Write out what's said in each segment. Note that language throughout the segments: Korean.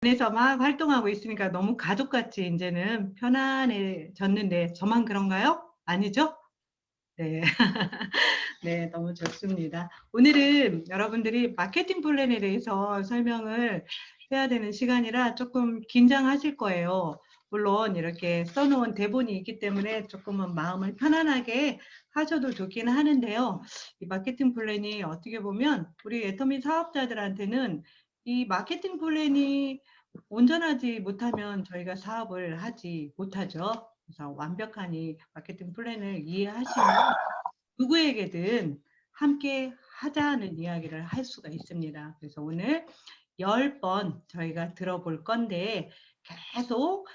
에서 막 활동하고 있으니까 너무 가족같이 이제는 편안해졌는데 저만 그런가요? 아니죠? 네. 네, 너무 좋습니다. 오늘은 여러분들이 마케팅 플랜에 대해서 설명을 해야 되는 시간이라 조금 긴장하실 거예요. 물론 이렇게 써놓은 대본이 있기 때문에 조금은 마음을 편안하게 하셔도 좋긴 하는데요. 이 마케팅 플랜이 어떻게 보면 우리 애터미 사업자들한테는 이 마케팅 플랜이 온전하지 못하면 저희가 사업을 하지 못하죠. 그래서 완벽한 이 마케팅 플랜을 이해하시면 누구에게든 함께 하자는 이야기를 할 수가 있습니다. 그래서 오늘 10번 저희가 들어볼 건데 계속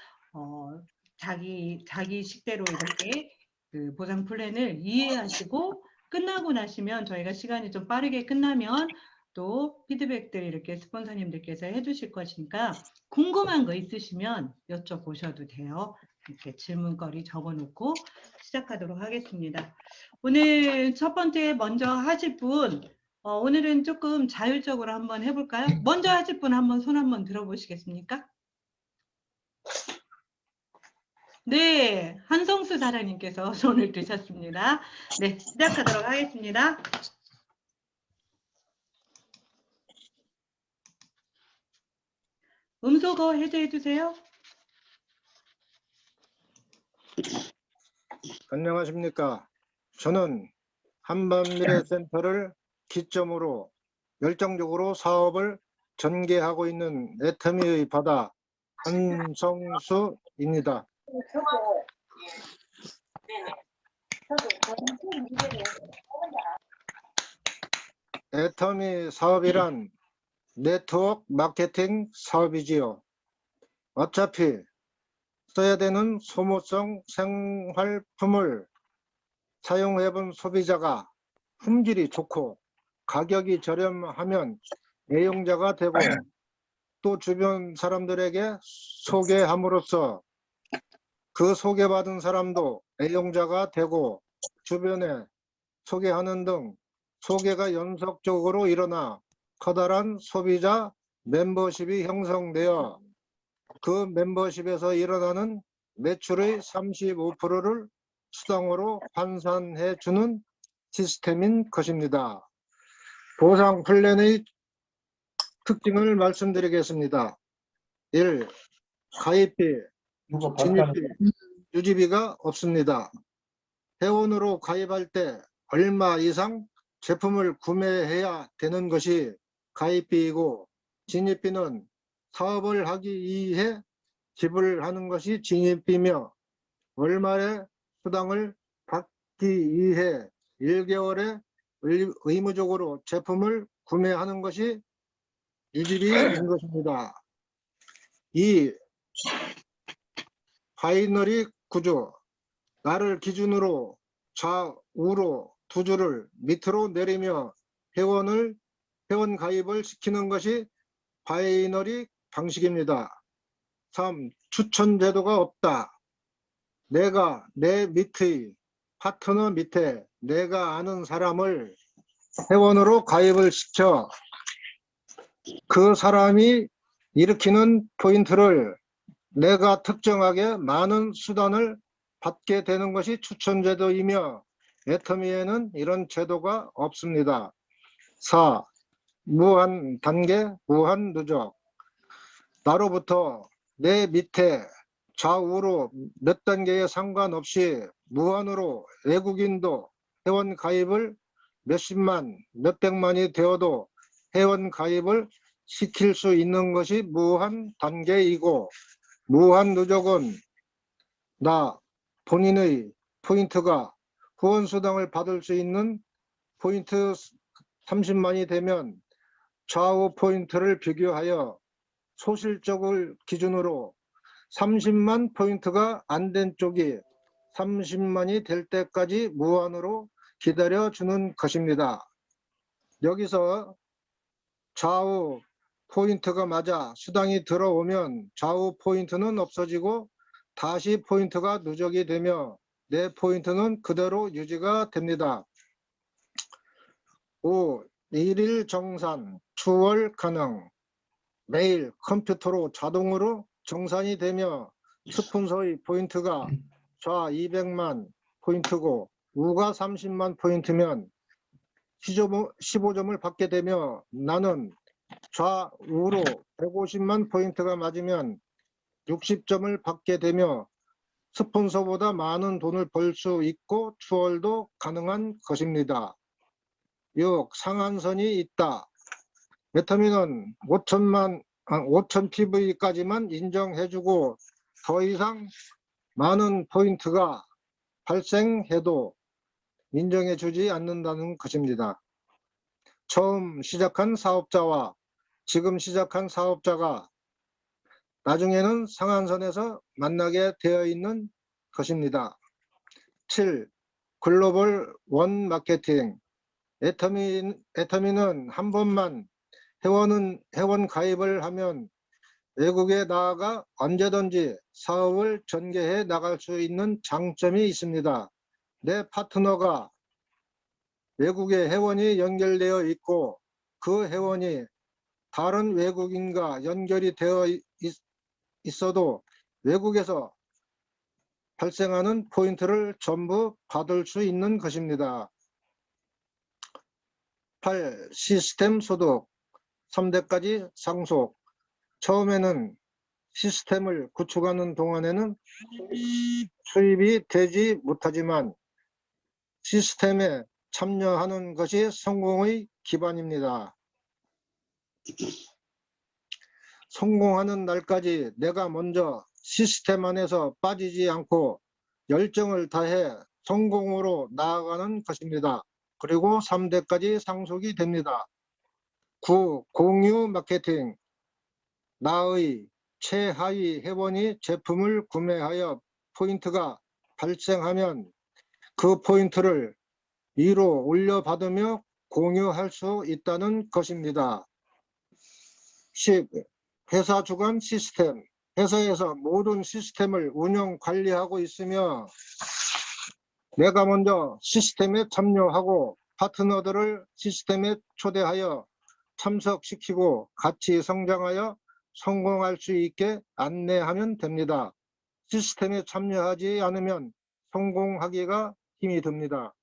자기 식대로 이렇게 그 보상 플랜을 이해하시고 끝나고 나시면 저희가 시간이 좀 빠르게 끝나면 또 피드백들 이렇게 스폰서님들께서 해주실 것이니까 궁금한 거 있으시면 여쭤보셔도 돼요. 이렇게 질문거리 적어놓고 시작하도록 하겠습니다. 오늘 첫 번째 먼저 하실 분, 오늘은 조금 자율적으로 한번 해볼까요? 먼저 하실 분 한번 손 한번 들어보시겠습니까? 네, 한성수 사장님께서 손을 드셨습니다. 네, 시작하도록 하겠습니다. 음소거 해제해 주세요. 안녕하십니까. 저는 한반미래센터를 기점으로 열정적으로 사업을 전개하고 있는 애터미의 바다 한성수입니다. 애터미 사업이란 네트워크 마케팅 사업이지요. 어차피 써야 되는 소모성 생활품을 사용해본 소비자가 품질이 좋고 가격이 저렴하면 애용자가 되고 또 주변 사람들에게 소개함으로써 그 소개받은 사람도 애용자가 되고 주변에 소개하는 등 소개가 연속적으로 일어나 커다란 소비자 멤버십이 형성되어 그 멤버십에서 일어나는 매출의 35%를 수당으로 환산해 주는 시스템인 것입니다. 보상 플랜의 특징을 말씀드리겠습니다. 1. 가입비, 진입비, 유지비가 없습니다. 회원으로 가입할 때 얼마 이상 제품을 구매해야 되는 것이 가입비이고 진입비는 사업을 하기 위해 지불하는 것이 진입비며 월말에 수당을 받기 위해 1개월에 의무적으로 제품을 구매하는 것이 유지비인 것입니다. 2. 바이너리 구조. 나를 기준으로 좌우로 두 줄을 밑으로 내리며 회원 가입을 시키는 것이 바이너리 방식입니다. 3. 추천 제도가 없다. 내가 내 밑의 파트너 밑에 내가 아는 사람을 회원으로 가입을 시켜 그 사람이 일으키는 포인트를 내가 특정하게 많은 수단을 받게 되는 것이 추천 제도이며 애터미에는 이런 제도가 없습니다. 4. 무한 단계, 무한 누적. 나로부터 내 밑에 좌우로 몇 단계에 상관없이 무한으로 외국인도 회원 가입을 몇십만, 몇백만이 되어도 회원 가입을 시킬 수 있는 것이 무한 단계이고 무한 누적은 나 본인의 포인트가 후원수당을 받을 수 있는 포인트 30만이 되면 좌우 포인트를 비교하여 소실적을 기준으로 30만 포인트가 안 된 쪽이 30만이 될 때까지 무한으로 기다려주는 것입니다. 여기서 좌우 포인트가 맞아 수당이 들어오면 좌우 포인트는 없어지고 다시 포인트가 누적이 되며 내 포인트는 그대로 유지가 됩니다. 5. 일일 정산, 추월 가능. 매일 컴퓨터로 자동으로 정산이 되며 스폰서의 포인트가 좌 200만 포인트고 우가 30만 포인트면 15점을 받게 되며 나는 좌우로 150만 포인트가 맞으면 60점을 받게 되며 스폰서보다 많은 돈을 벌 수 있고 추월도 가능한 것입니다. 6. 상한선이 있다. 애터미는 5,000 PV까지만 인정해주고 더 이상 많은 포인트가 발생해도 인정해주지 않는다는 것입니다. 처음 시작한 사업자와 지금 시작한 사업자가 나중에는 상한선에서 만나게 되어 있는 것입니다. 7. 글로벌 원 마케팅. 애터미는 한 번만 회원 가입을 하면 외국에 나아가 언제든지 사업을 전개해 나갈 수 있는 장점이 있습니다. 내 파트너가 외국에 회원이 연결되어 있고 그 회원이 다른 외국인과 연결이 되어 있어도 외국에서 발생하는 포인트를 전부 받을 수 있는 것입니다. 8. 시스템 소득 3대까지 상속. 처음에는 시스템을 구축하는 동안에는 수입이 되지 못하지만 시스템에 참여하는 것이 성공의 기반입니다. 성공하는 날까지 내가 먼저 시스템 안에서 빠지지 않고 열정을 다해 성공으로 나아가는 것입니다. 그리고 3대까지 상속이 됩니다. 9. 공유 마케팅. 나의 최하위 회원이 제품을 구매하여 포인트가 발생하면 그 포인트를 위로 올려받으며 공유할 수 있다는 것입니다. 10. 회사 주관 시스템. 회사에서 모든 시스템을 운영 관리하고 있으며 내가 먼저 시스템에 참여하고 파트너들을 시스템에 초대하여 참석시키고 같이 성장하여 성공할 수 있게 안내하면 됩니다. 시스템에 참여하지 않으면 성공하기가 힘이 듭니다.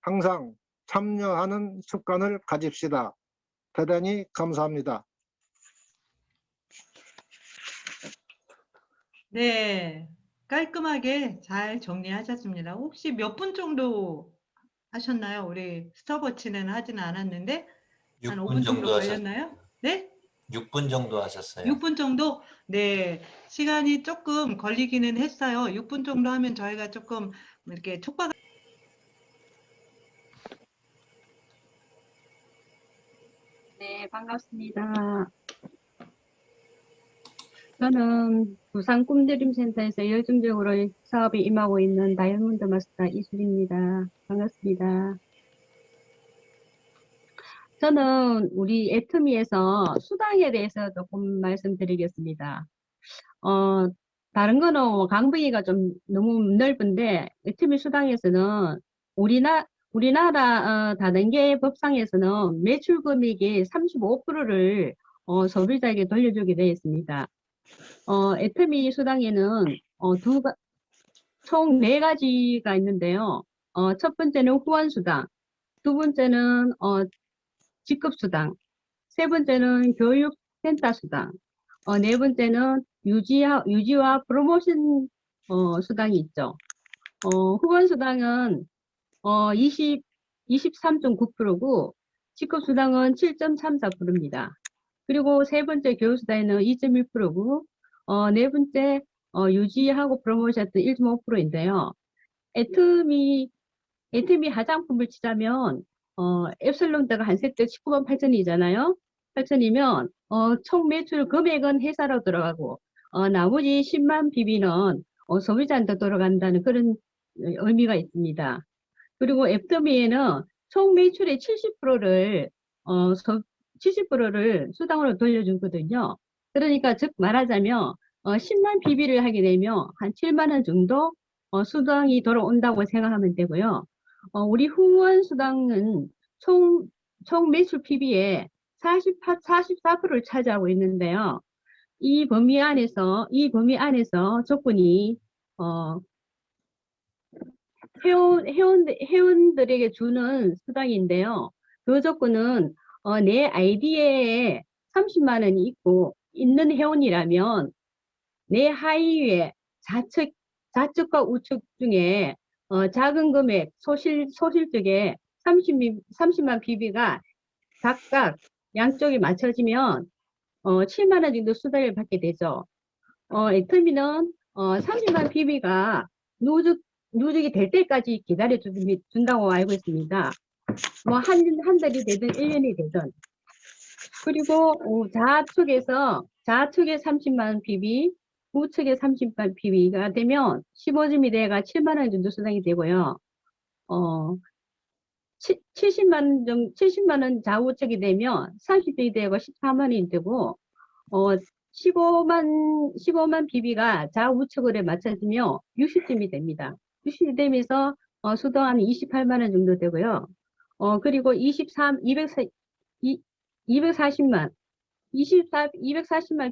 항상 참여하는 습관을 가집시다. 대단히 감사합니다. 네, 깔끔하게 잘 정리하셨습니다. 혹시 몇 분 정도 하셨나요? 우리 스톱워치는 하지는 않았는데 한 6분 5분 정도 정도 걸렸나요? 네? 6분 정도 하셨어요. 6분 정도? 네, 시간이 조금 걸리기는 했어요. 6분 정도 하면 저희가 조금 이렇게 촉박. 네, 반갑습니다. 저는 부산 꿈드림센터에서 열정적으로 사업에 임하고 있는 다이아몬드 마스터 이수리입니다. 반갑습니다. 저는 우리 애터미에서 수당에 대해서 조금 말씀드리겠습니다. 다른 거는 강의가 좀 너무 넓은데 애터미 수당에서는 우리나라 다단계 법상에서는 매출 금액의 35%를 소비자에게 돌려주게 되어 있습니다. 애터미 수당에는 총 4가지가 있는데요. 첫 번째는 후원수당, 두 번째는 직급수당, 세 번째는 교육센터 수당, 네 번째는 유지와 프로모션 수당이 있죠. 후원수당은 23.9%고 직급수당은 7.34%입니다. 그리고 세 번째 교육수당은 2.1%고 네 번째 유지하고 프로모션은 1.5%인데요. 애터미 화장품을 치자면 앱슬론트가 한 세트 19만 8천이잖아요. 8천이면 총 매출 금액은 회사로 들어가고 나머지 10만 PB는 소비자한테 돌아간다는 그런 의미가 있습니다. 그리고 애터미에는 총 매출의 70%를 70%를 수당으로 돌려주거든요. 그러니까 즉 말하자면 10만 PB를 하게 되면 한 7만 원 정도 수당이 돌아온다고 생각하면 되고요. 우리 후원 수당은 총 매출 PB의 44%를 차지하고 있는데요. 이 범위 안에서 조건이 회원들에게 주는 수당인데요. 그 조건은 내 아이디에 30만 원이 있는 회원이라면 내 하위에 좌측과 우측 중에 작은 금액 소실적에 30만 PB가 각각 양쪽에 맞춰지면 7만 원 정도 수당을 받게 되죠. 애터미는 30만 PB가 누적이 될 때까지 기다려 준다고 알고 있습니다. 뭐 한 달이 되든 1년이 되든. 그리고 좌측에 30만 PB, 우측에 30만 PB가 되면 15점이 돼가 7만 원 정도 수당이 되고요. 70만 원 좌우측이 되면 30점이 되고 14만 원이 되고 15만 PB가 좌우측으로 맞춰지면 60점이 됩니다. 60점이 되면서 수당 한 28만 원 정도 되고요. 그리고 240만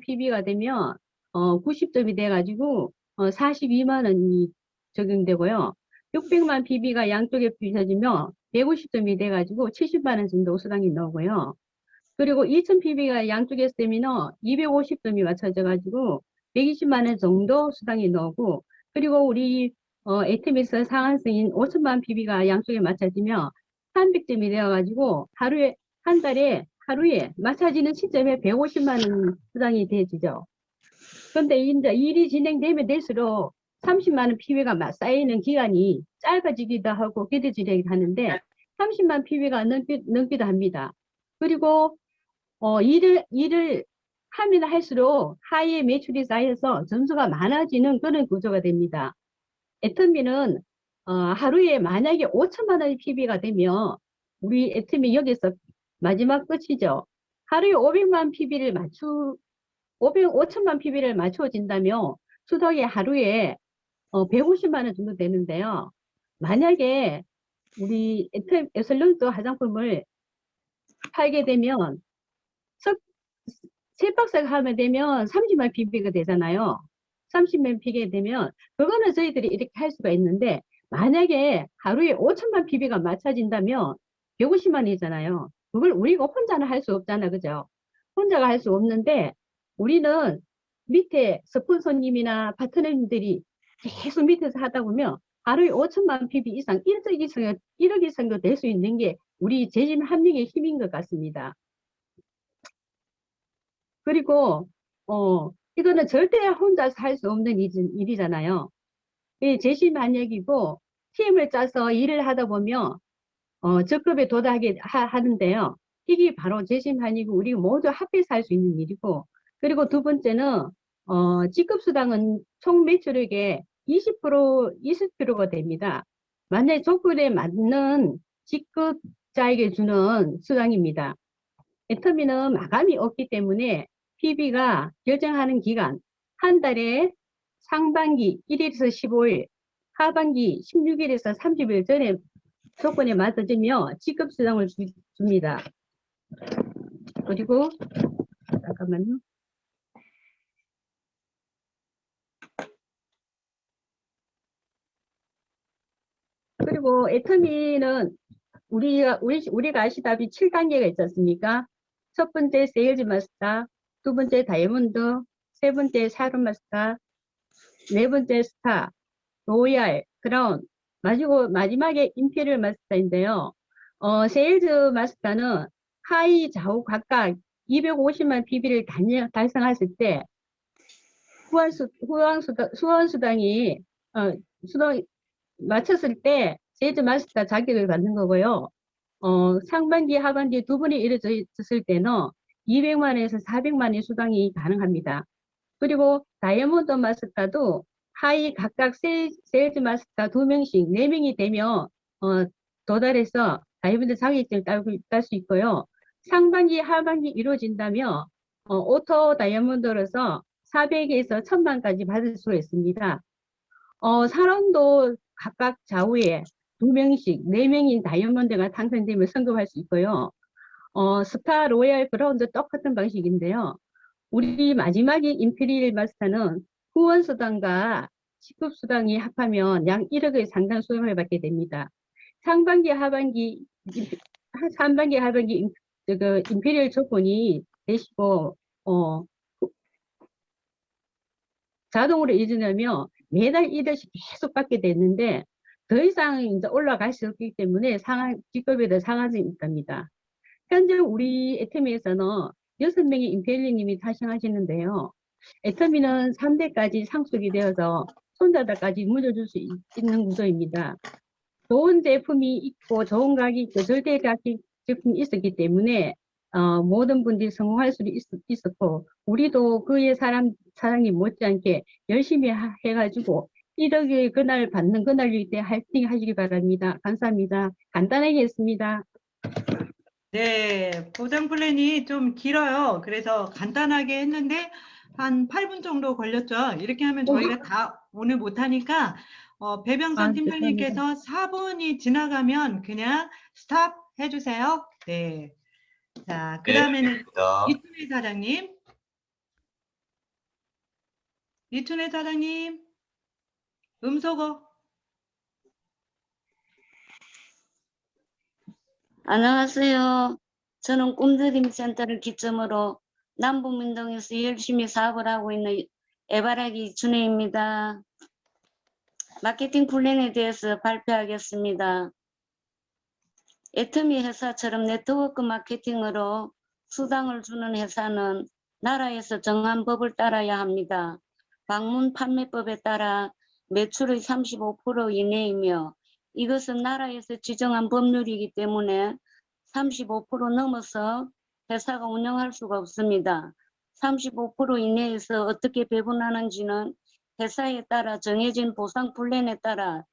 PB가 되면 90점이 돼가지고 42만 원이 적용되고요. 600만 PB가 양쪽에 비춰지면 150점이 돼가지고 70만 원 정도 수당이 나오고요. 그리고 2000 PB가 양쪽에서 되면 250점이 맞춰져가지고 120만 원 정도 수당이 나오고, 그리고 우리 애템에서 상한승인 5천만 PB가 양쪽에 맞춰지면 300점이 되어가지고 한 달에 하루에 맞춰지는 시점에 150만 원 수당이 되어지죠. 그런데 이제 일이 진행되면 될수록 30만 원 PB가 쌓이는 기간이 짧아지기도 하고 길어지기도 하는데 30만 PB가 넘기도 합니다. 그리고 일을 하면 할수록 하이의 매출이 쌓여서 점수가 많아지는 그런 구조가 됩니다. 애터미는 하루에 만약에 5천만 원의 PB가 되면 우리 애터미 여기서 마지막 끝이죠. 하루에 500만 PB를 5천만 PB를 맞춰진다면 수당이 하루에 150만 원 정도 되는데요. 만약에 우리 에설런트 화장품을 팔게 되면 세 박스가 하면 되면 30만 PB가 되잖아요. 30만 PB가 되면 그거는 저희들이 이렇게 할 수가 있는데, 만약에 하루에 5천만 PB가 맞춰진다면 150만 원이잖아요. 그걸 우리가 혼자는 할 수 없잖아, 그죠? 혼자가 할 수 없는데 우리는 밑에 스폰서님이나 파트너님들이 계속 밑에서 하다 보면 하루에 5천만 PB 이상, 1억 이상도 될 수 있는 게 우리 재심 한 명의 힘인 것 같습니다. 그리고 이거는 절대 혼자서 할 수 없는 일이잖아요. 재심한역이고 팀을 짜서 일을 하다 보면 적급에 도달하게 하는데요. 이게 바로 재심한이고 우리가 모두 합해서 할 수 있는 일이고, 그리고 두 번째는 직급수당은 총 매출액의 20%가 됩니다. 만약 조건에 맞는 직급자에게 주는 수당입니다. 애터미는 마감이 없기 때문에 PB가 결정하는 기간, 한 달에 상반기 1일에서 15일, 하반기 16일에서 30일 전에 조건에 맞춰지며 직급수당을 줍니다. 그리고 잠깐만요. 그리고 애터미는 우리가 아시다시피 7단계가 있지 않습니까? 첫 번째 세일즈 마스터, 두 번째 다이아몬드, 세 번째 샤론 마스터, 네 번째 스타, 로얄, 크라운, 마지막에 임페리얼 마스터인데요. 세일즈 마스터는 하이 좌우 각각 250만 PB를 달성했을 때 수당이 수당 맞췄을 때 세일즈 마스터 자격을 받는 거고요. 상반기, 하반기 두 번이 이루어져 있을 때는 200만 원에서 400만 원의 수당이 가능합니다. 그리고 다이아몬드 마스터도 하이 각각 세일즈 마스터 2명씩 4명이 되면 도달해서 다이아몬드 자격증을 딸 수 있고요. 상반기, 하반기 이루어진다면 오토 다이아몬드로서 400에서 1000만까지 받을 수가 있습니다. 사람도 각각 좌우에 2명씩 4명인 다이아몬드가 당선되면 성급할 수 있고요. 스타 로얄 브라운도 똑같은 방식인데요. 우리 마지막에 임페리얼 마스터는 후원수당과 식급수당이 합하면 약 1억의 상당 수당을 받게 됩니다. 상반기, 하반기, 임페리얼 조건이 되시고, 자동으로 이전하면 매달 1억씩 계속 받게 됐는데, 더 이상 이제 올라갈 수 없기 때문에 직급에 상한선이 있답니다. 현재 우리 애터미에서는 6명의 임페리얼님이 타승하시는데요. 애터미는 3대까지 상속이 되어서 손자들까지 물려줄 수 있는 구조입니다. 좋은 제품이 있고 좋은 가격이 있고 절대 가격 제품이 있었기 때문에 모든 분들이 성공할 수 있었고 우리도 그의 사장님 못지않게 열심히 해가지고 1억의 그날 받는 그날일 때 화이팅 하시기 바랍니다. 감사합니다. 간단하게 했습니다. 네, 보장 플랜이 좀 길어요. 그래서 간단하게 했는데 한 8분 정도 걸렸죠. 이렇게 하면 저희가 다 오늘 못하니까 배병선 팀장님께서 4분이 지나가면 그냥 스탑 해주세요. 네. 자, 그 다음에는 알겠습니다. 이춘혜 사장님, 음소거. 안녕하세요. 저는 꿈드림 센터를 기점으로 남북민동에서 열심히 사업을 하고 있는 에바라기 이춘혜입니다. 마케팅 플랜에 대해서 발표하겠습니다. 애터미 회사처럼 네트워크 마케팅으로 수당을 주는 회사는 나라에서 정한 법을 따라야 합니다. 방문 판매법에 따라 매출의 35% 이내이며 이것은 나라에서 지정한 법률이기 때문에 35% 넘어서 회사가 운영할 수가 없습니다. 35% 이내에서 어떻게 배분하는지는 회사에 따라 정해진 보상 플랜에 따라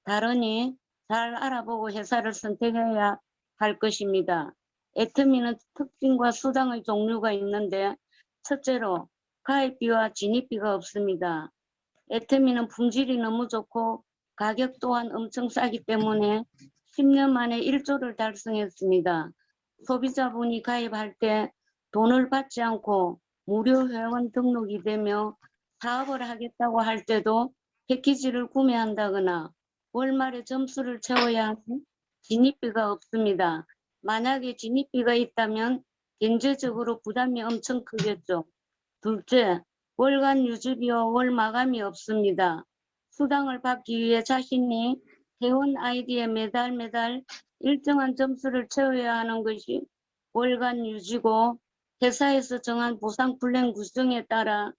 다르니 잘 알아보고 회사를 선택해야 할 것입니다. 애터미는 특징과 수당의 종류가 있는데 첫째로 가입비와 진입비가 없습니다. 애터미는 품질이 너무 좋고 가격 또한 엄청 싸기 때문에 10년 만에 1조를 달성했습니다. 소비자분이 가입할 때 돈을 받지 않고 무료 회원 등록이 되며 사업을 하겠다고 할 때도 패키지를 구매한다거나 월말에 점수를 채워야 하는 진입비가 없습니다. 만약에 진입비가 있다면 경제적으로 부담이 엄청 크겠죠. 둘째, 월간 유지비와 월 마감이 없습니다. 수당을 받기 위해 자신이 회원 아이디에 매달 일정한 점수를 채워야 하는 것이 월간 유지고 회사에서 정한 보상 플랜 구성에 따라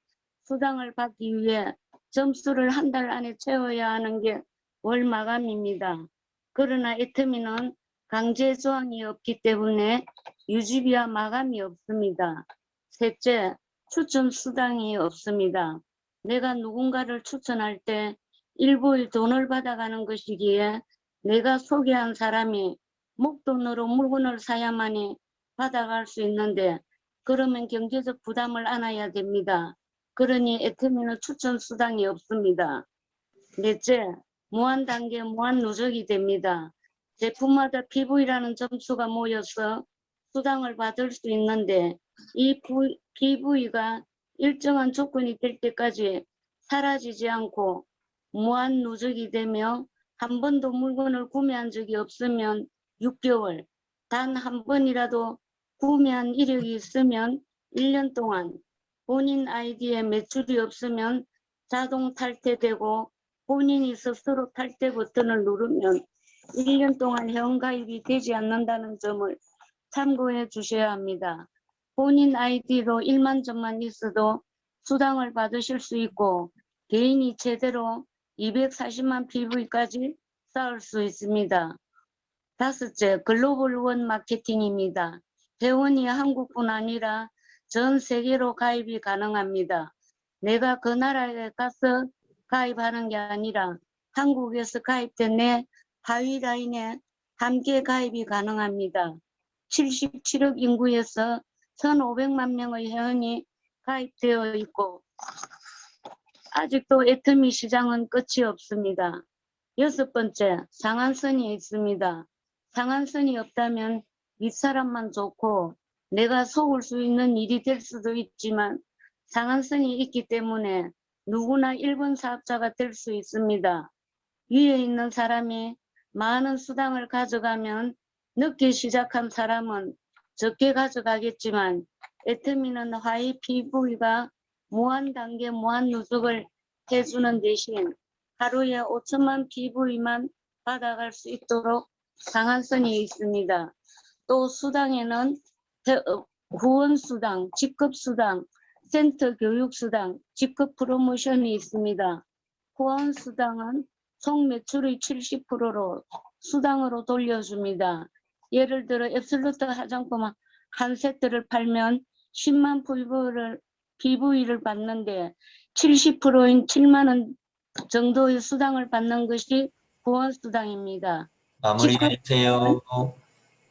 수당을 받기 위해 점수를 한 달 안에 채워야 하는 게 월 마감입니다. 그러나 애터미는 강제 조항이 없기 때문에 유지비와 마감이 없습니다. 셋째, 추천 수당이 없습니다. 내가 누군가를 추천할 때 일부의 돈을 받아가는 것이기에 내가 소개한 사람이 목돈으로 물건을 사야만이 받아갈 수 있는데 그러면 경제적 부담을 안아야 됩니다. 그러니 애터미는 추천 수당이 없습니다. 넷째, 무한 단계, 무한 누적이 됩니다. 제품마다 PV라는 점수가 모여서 수당을 받을 수 있는데 이 PV가 일정한 조건이 될 때까지 사라지지 않고 무한 누적이 되며 한 번도 물건을 구매한 적이 없으면 6개월, 단 한 번이라도 구매한 이력이 있으면 1년 동안, 본인 아이디에 매출이 없으면 자동 탈퇴되고 본인이 스스로 탈퇴 버튼을 누르면 1년 동안 회원가입이 되지 않는다는 점을 참고해 주셔야 합니다. 본인 아이디로 1만 점만 있어도 수당을 받으실 수 있고 개인이 제대로 240만 PV까지 쌓을 수 있습니다. 다섯째, 글로벌 원 마케팅입니다. 회원이 한국뿐 아니라 전 세계로 가입이 가능합니다. 내가 그 나라에 가서 가입하는 게 아니라 한국에서 가입된 내 하위 라인에 함께 가입이 가능합니다. 77억 인구에서 1,500만 명의 회원이 가입되어 있고 아직도 애터미 시장은 끝이 없습니다. 여섯 번째, 상한선이 있습니다. 상한선이 없다면 윗사람만 좋고 내가 속을 수 있는 일이 될 수도 있지만 상한선이 있기 때문에 누구나 1번 사업자가 될 수 있습니다. 위에 있는 사람이 많은 수당을 가져가면 늦게 시작한 사람은 적게 가져가겠지만 애터미는 화해 PV가 무한 단계 무한 누적을 해주는 대신 하루에 5천만 PV만 받아갈 수 있도록 상한선이 있습니다. 또 수당에는 후원수당, 직급수당, 센터 교육수당, 직급 프로모션이 있습니다. 후원수당은 총 매출의 70%로 수당으로 돌려줍니다. 예를 들어 앱솔루트 화장품 한 세트를 팔면 10만 PV를 받는데 70%인 7만 원 정도의 수당을 받는 것이 후원수당입니다. 마무리해주세요.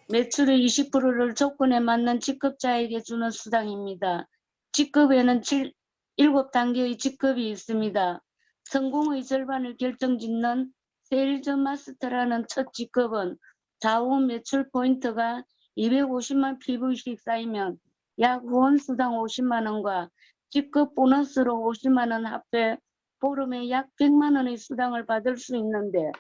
매출의 20%를 조건에 맞는 직급자에게 주는 수당입니다. 직급에는 7단계의 직급이 있습니다. 성공의 절반을 결정짓는 세일즈 마스터라는 첫 직급은 좌우 매출 포인트가 250만 PV씩 쌓이면 약 후원수당 50만 원과 직급 보너스로 50만 원 합해 보름에 약 100만 원의 수당을 받을 수 있는데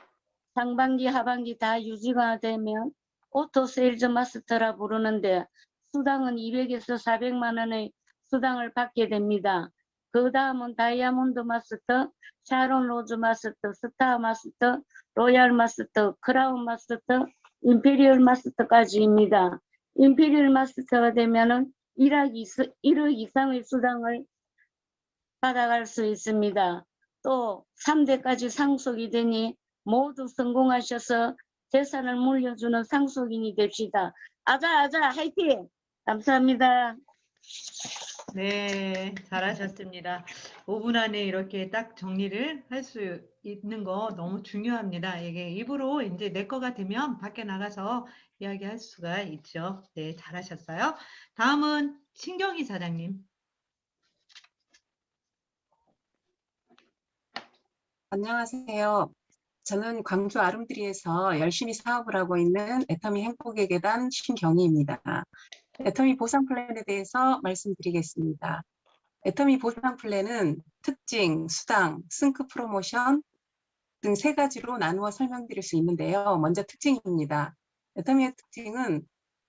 상반기 하반기 다 유지가 되면 오토 세일즈 마스터라 부르는데 수당은 200에서 400만 원의 수당을 받게 됩니다. 그 다음은 다이아몬드 마스터, 샤론 로즈 마스터, 스타 마스터, 로얄 마스터, 크라운 마스터, 임페리얼 마스터까지입니다. 임페리얼 마스터가 되면은 1억 이상의 수당을 받아갈 수 있습니다. 또 3대까지 상속이 되니 모두 성공하셔서 재산을 물려주는 상속인이 됩시다. 아자 화이팅! 감사합니다. 네, 잘하셨습니다. 5분 안에 이렇게 딱 정리를 할 수 있는 거 너무 중요합니다. 이게 입으로 이제 내 거가 되면 밖에 나가서 이야기할 수가 있죠. 네, 잘하셨어요. 다음은 신경희 사장님. 안녕하세요. 저는 광주 아름드리에서 열심히 사업을 하고 있는 애터미 행복의 계단 신경희입니다. 애터미 보상 플랜에 대해서 말씀드리겠습니다. 애터미 보상 플랜은 특징, 수당, 승급 프로모션 등 3가지로 나누어 설명드릴 수 있는데요. 먼저 특징입니다. 애터미의 특징은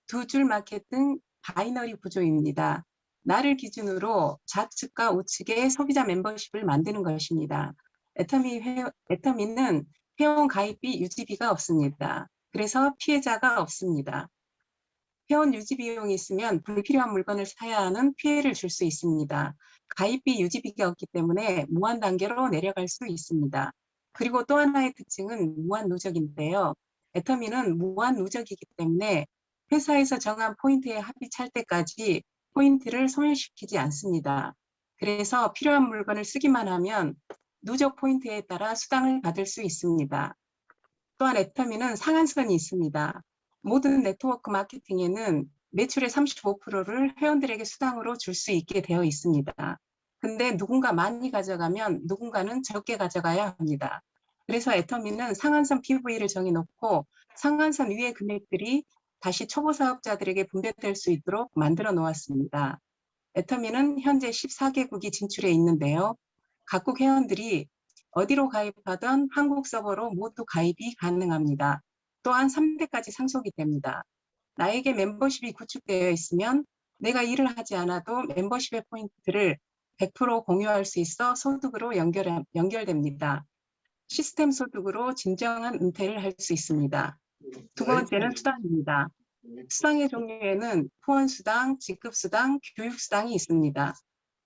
2줄 마켓 등 바이너리 구조입니다. 나를 기준으로 좌측과 우측의 소비자 멤버십을 만드는 것입니다. 애터미는 회원 가입비 유지비가 없습니다. 그래서 피해자가 없습니다. 회원 유지 비용이 있으면 불필요한 물건을 사야 하는 피해를 줄 수 있습니다. 가입비 유지비가 없기 때문에 무한 단계로 내려갈 수 있습니다. 그리고 또 하나의 특징은 무한 누적인데요. 애터미는 무한 누적이기 때문에 회사에서 정한 포인트에 합의 찰 때까지 포인트를 소멸시키지 않습니다. 그래서 필요한 물건을 쓰기만 하면 누적 포인트에 따라 수당을 받을 수 있습니다. 또한 애터미는 상한선이 있습니다. 모든 네트워크 마케팅에는 매출의 35%를 회원들에게 수당으로 줄 수 있게 되어 있습니다. 근데 누군가 많이 가져가면 누군가는 적게 가져가야 합니다. 그래서 애터미는 상한선 PV를 정해놓고 상한선 위의 금액들이 다시 초보 사업자들에게 분배될 수 있도록 만들어 놓았습니다. 애터미는 현재 14개국이 진출해 있는데요. 각국 회원들이 어디로 가입하던 한국 서버로 모두 가입이 가능합니다. 또한 3대까지 상속이 됩니다. 나에게 멤버십이 구축되어 있으면 내가 일을 하지 않아도 멤버십의 포인트를 100% 공유할 수 있어 소득으로 연결됩니다. 시스템 소득으로 진정한 은퇴를 할 수 있습니다. 두 번째는 수당입니다. 수당의 종류에는 후원수당, 직급수당, 교육수당이 있습니다.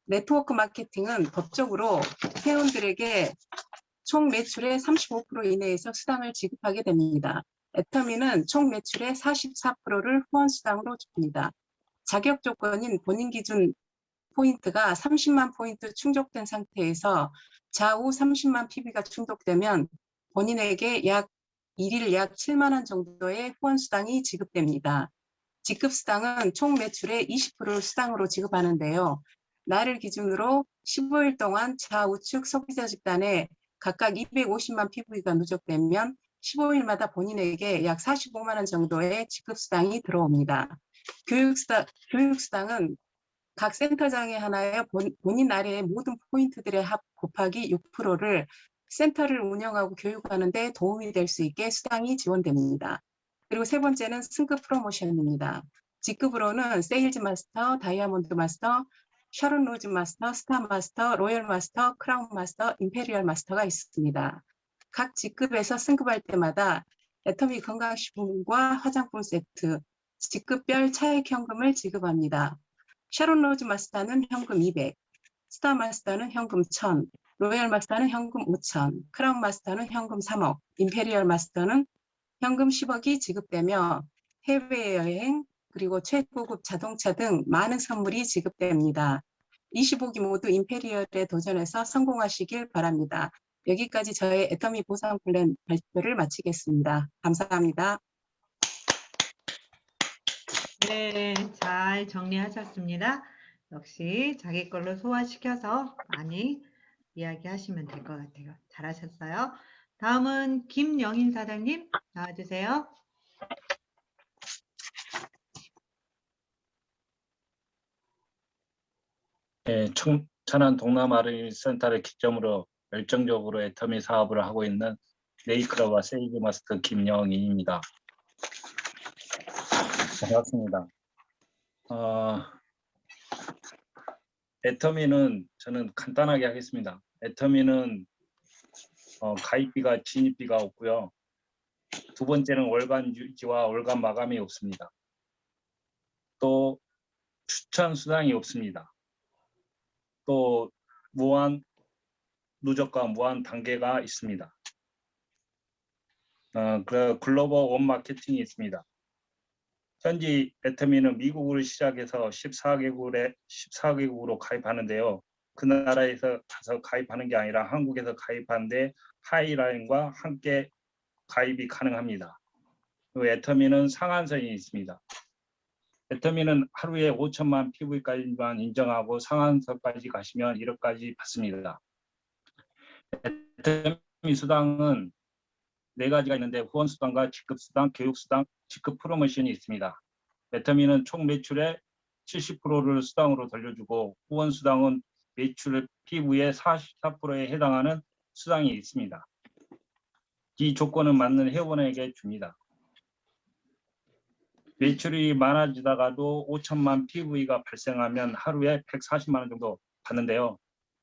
네트워크 마케팅은 법적으로 회원들에게 총 매출의 35% 이내에서 수당을 지급하게 됩니다. 애터미는 총 매출의 44%를 후원수당으로 줍니다. 자격 조건인 본인 기준 포인트가 30만 포인트 충족된 상태에서 좌우 30만 PB가 충족되면 본인에게 일일 약 7만 원 정도의 후원수당이 지급됩니다. 직급수당은 총 매출의 20%를 수당으로 지급하는데요. 날을 기준으로 15일 동안 좌우측 소비자 집단에 각각 250만 PV가 누적되면 15일마다 본인에게 약 45만 원 정도의 지급수당이 들어옵니다. 교육수당은 각 센터장에 하나에 본인 나라의 모든 포인트들의 합 곱하기 6%를 센터를 운영하고 교육하는 데 도움이 될 수 있게 수당이 지원됩니다. 그리고 세 번째는 승급 프로모션입니다. 직급으로는 세일즈 마스터, 다이아몬드 마스터, 셔론 로즈 마스터, 스타 마스터, 로열 마스터, 크라운 마스터, 임페리얼 마스터가 있습니다. 각 직급에서 승급할 때마다 애터미 건강식품과 화장품 세트, 직급별 차액 현금을 지급합니다. 셔론 로즈 마스터는 현금 200, 스타 마스터는 현금 1000, 로열 마스터는 현금 5000, 크라운 마스터는 현금 3억, 임페리얼 마스터는 현금 10억이 지급되며 해외여행 그리고 최고급 자동차 등 많은 선물이 지급됩니다. 25기 모두 임페리얼에 도전해서 성공하시길 바랍니다. 여기까지 저의 애터미 보상 플랜 발표를 마치겠습니다. 감사합니다. 네, 잘 정리하셨습니다. 역시 자기 걸로 소화시켜서 많이 이야기하시면 될 것 같아요. 잘하셨어요. 다음은 김영인 사장님 나와주세요. 예, 천안 동남아르센터를 기점으로 열정적으로 애터미 사업을 하고 있는 네이클럽과 세일즈 마스터 김영인입니다. 반갑습니다. 애터미는 저는 간단하게 하겠습니다. 애터미는 가입비가 진입비가 없고요. 두 번째는 월간 유지와 월간 마감이 없습니다. 또 추천 수당이 없습니다. 또 무한 누적과 무한 단계가 있습니다. 그 글로벌 원 마케팅이 있습니다. 현재 애터미는 미국을 시작해서 14개국으로 가입하는데요. 그 나라에서 가서 가입하는 게 아니라 한국에서 가입하는데 하이라인과 함께 가입이 가능합니다. 그리고 애터미는 상한선이 있습니다. 애터미는 하루에 5천만 PV까지만 인정하고 상한선까지 가시면 1억까지 받습니다. 애터미 수당은 4가지가 있는데 후원수당과 직급수당, 교육수당, 직급 프로모션이 있습니다. 애터미는 총 매출의 70%를 수당으로 돌려주고 후원수당은 매출 PV의 44%에 해당하는 수당이 있습니다. 이 조건은 맞는 회원에게 줍니다. 매출이 많아지다가도 5천만 PV가 발생하면 하루에 140만 원 정도 받는데요.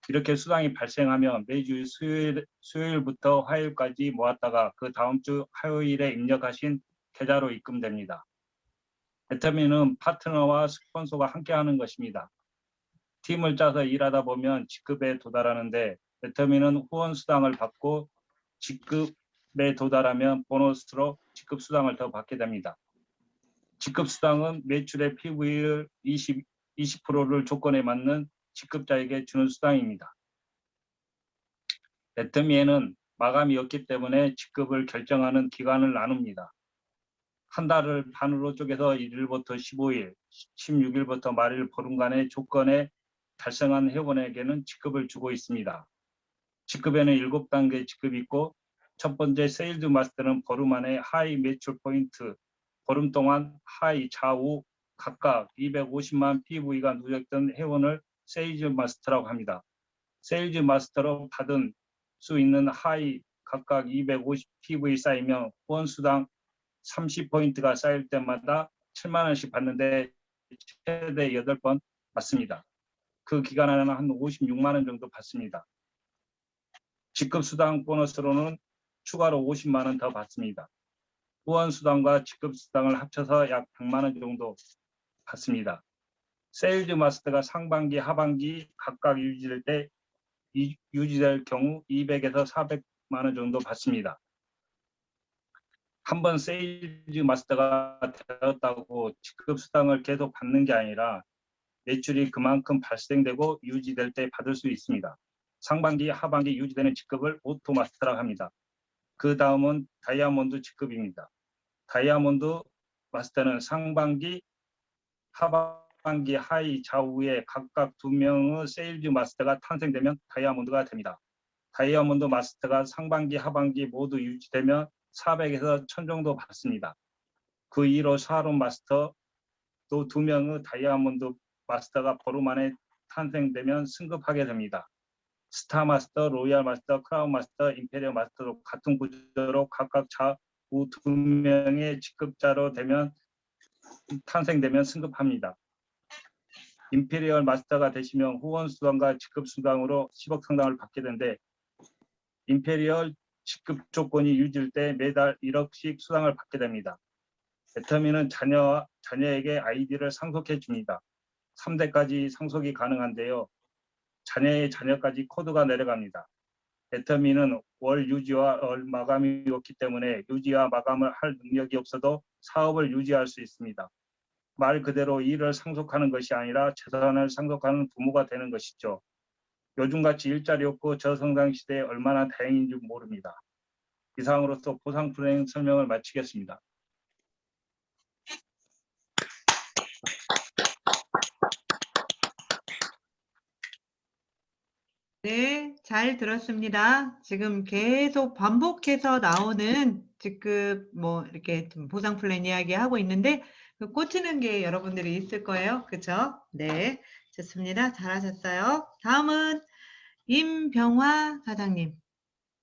이렇게 수당이 발생하면 매주 수요일부터 화요일까지 모았다가 그 다음 주 화요일에 입력하신 계좌로 입금됩니다. 애터미는 파트너와 스폰서가 함께하는 것입니다. 팀을 짜서 일하다 보면 직급에 도달하는데 애터미는 후원 수당을 받고 직급에 도달하면 보너스로 직급 수당을 더 받게 됩니다. 직급 수당은 매출의 PV율 20%를 조건에 맞는 직급자에게 주는 수당입니다. 애터미에는 마감이 없기 때문에 직급을 결정하는 기간을 나눕니다. 한 달을 반으로 쪼개서 1일부터 15일, 16일부터 말일 보름간의 조건에 달성한 회원에게는 직급을 주고 있습니다. 직급에는 7단계 직급이 있고 첫 번째 세일즈 마스터는 보름 안에 하이 매출 포인트, 보름 동안 하이 좌우 각각 250만 PV가 누적된 회원을 세일즈 마스터라고 합니다. 세일즈 마스터로 받은 수 있는 하이 각각 250 PV 쌓이면 후원수당 30포인트가 쌓일 때마다 7만 원씩 받는데 최대 8번 받습니다. 그 기간 안에는 한 56만 원 정도 받습니다. 직급수당 보너스로는 추가로 50만 원 더 받습니다. 후원수당과 직급수당을 합쳐서 약 100만 원 정도 받습니다. 세일즈 마스터가 상반기, 하반기 각각 유지될 경우 200에서 400만 원 정도 받습니다. 한번 세일즈 마스터가 되었다고 직급 수당을 계속 받는 게 아니라 매출이 그만큼 발생되고 유지될 때 받을 수 있습니다. 상반기, 하반기 유지되는 직급을 오토 마스터라고 합니다. 그 다음은 다이아몬드 직급입니다. 다이아몬드 마스터는 상반기, 하반기 하이 좌우에 각각 2명의 세일즈 마스터가 탄생되면 다이아몬드가 됩니다. 다이아몬드 마스터가 상반기, 하반기 모두 유지되면 400에서 1000 정도 받습니다. 그 이후로 샤론 마스터 또 2명의 다이아몬드 마스터가 보름 안에 탄생되면 승급하게 됩니다. 스타 마스터, 로얄 마스터, 크라운 마스터, 임페리얼 마스터도 같은 구조로 각각 좌우 2명의 직급자로 탄생되면 승급합니다. 임페리얼 마스터가 되시면 후원 수당과 직급 수당으로 10억 상당을 받게 되는데 임페리얼 직급 조건이 유지될 때 매달 1억씩 수당을 받게 됩니다. 애터미는 자녀에게 아이디를 상속해 줍니다. 3대까지 상속이 가능한데요. 자녀의 자녀까지 코드가 내려갑니다. 애터미는 월 유지와 월 마감이 없기 때문에 유지와 마감을 할 능력이 없어도 사업을 유지할 수 있습니다. 말 그대로 일을 상속하는 것이 아니라 재산을 상속하는 부모가 되는 것이죠. 요즘같이 일자리 없고 저성장 시대에 얼마나 다행인지 모릅니다. 이상으로서 보상 플랜 설명을 마치겠습니다. 네, 잘 들었습니다. 지금 계속 반복해서 나오는 직급 뭐 이렇게 좀 보상 플랜 이야기 하고 있는데 그 꽂히는 게 여러분들이 있을 거예요. 그렇죠? 네, 좋습니다. 잘하셨어요. 다음은 임병화 사장님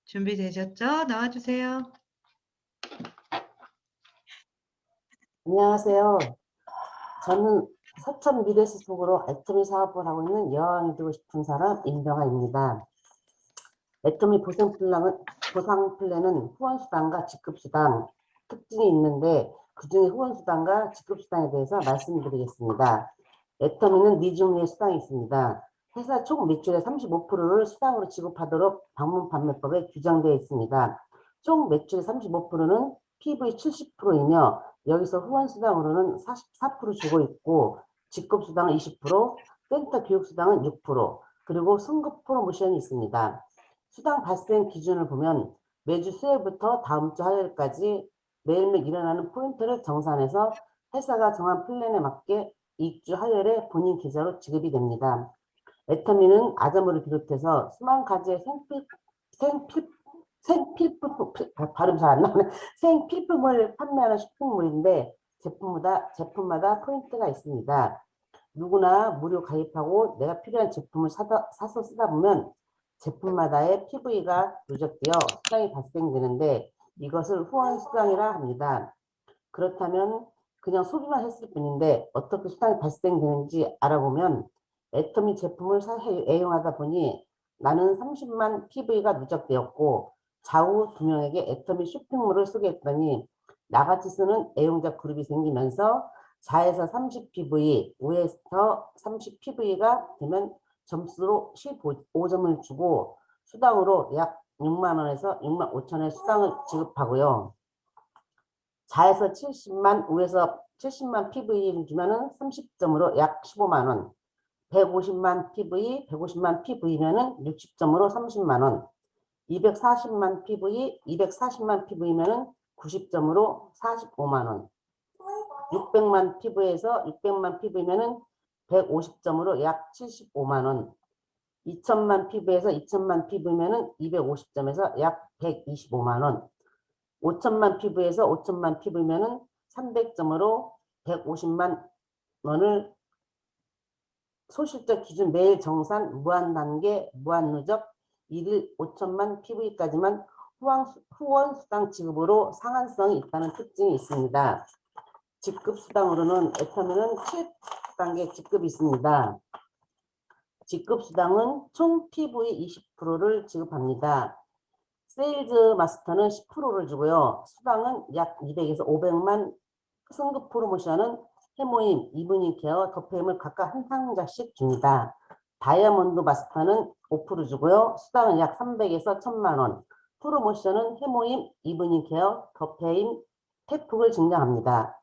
준비되셨죠? 나와주세요. 안녕하세요. 저는 서천 미래시 속으로 애터미 사업을 하고 있는 여왕이 되고 싶은 사람 임병아입니다. 애터미 보상 플랜은 후원수당과 직급수당 특징이 있는데 그중에 후원수당과 직급수당에 대해서 말씀드리겠습니다. 애터미는 네 종류의 수당이 있습니다. 회사 총 매출의 35%를 수당으로 지급하도록 방문 판매법에 규정되어 있습니다. 총 매출의 35%는 PV 70%이며 여기서 후원수당으로는 44% 주고 있고 직급수당은 20%, 센터 교육수당은 6%, 그리고 승급 프로모션이 있습니다. 수당 발생 기준을 보면 매주 수요일부터 다음 주 화요일까지 매일매일 일어나는 포인트를 정산해서 회사가 정한 플랜에 맞게 이주 화요일에 본인 계좌로 지급이 됩니다. 애터미는 아점을 비롯해서 수만 가지의 발음 잘 안 나오네. 생필품을 판매하는 쇼핑몰인데 제품마다 포인트가 있습니다. 누구나 무료 가입하고 내가 필요한 제품을 사서 쓰다 보면 제품마다의 PV가 누적되어 수당이 발생되는데 이것을 후원 수당이라 합니다. 그렇다면 그냥 소비만 했을 뿐인데 어떻게 수당이 발생되는지 알아보면 애터미 제품을 애용하다 보니 나는 30만 PV가 누적되었고 좌우 2명에게 애터미 쇼핑몰을 소개했더니 나같이 쓰는 애용자 그룹이 생기면서 좌에서 30 PV, 우에서 30 PV가 되면 점수로 15점을 주고 수당으로 약 6만 원에서 6만 5천원의 수당을 지급하고요. 좌에서 70만, 우에서 70만 PV를 주면은 30점으로 약 15만 원. 150만 PV면은 60점으로 30만 원. 240만 PV면은 90점으로 45만 원. 600만 PV면은 150점으로 약 75만 원. 2000만 PV면은 250점에서 약 125만 원. 5천만 PV면은 300점으로 150만 원을 소실적 기준 매일 정산 무한 단계 무한 누적 1일 5천만 PV까지만 후원 수당 지급으로 상한성이 있다는 특징이 있습니다. 직급 수당으로는 애터미는 7단계 직급이 있습니다. 직급 수당은 총 PV 20%를 지급합니다. 세일즈 마스터는 10%를 주고요. 수당은 약 200에서 500만, 승급 프로모션은 해모임, 이브닝 케어, 더페임을 각각 한 상자씩 줍니다. 다이아몬드 마스터는 5% 주고요. 수당은 약 300에서 1000만 원. 프로모션은 해모임, 이브닝 케어, 더페임, 태풍을 증정합니다.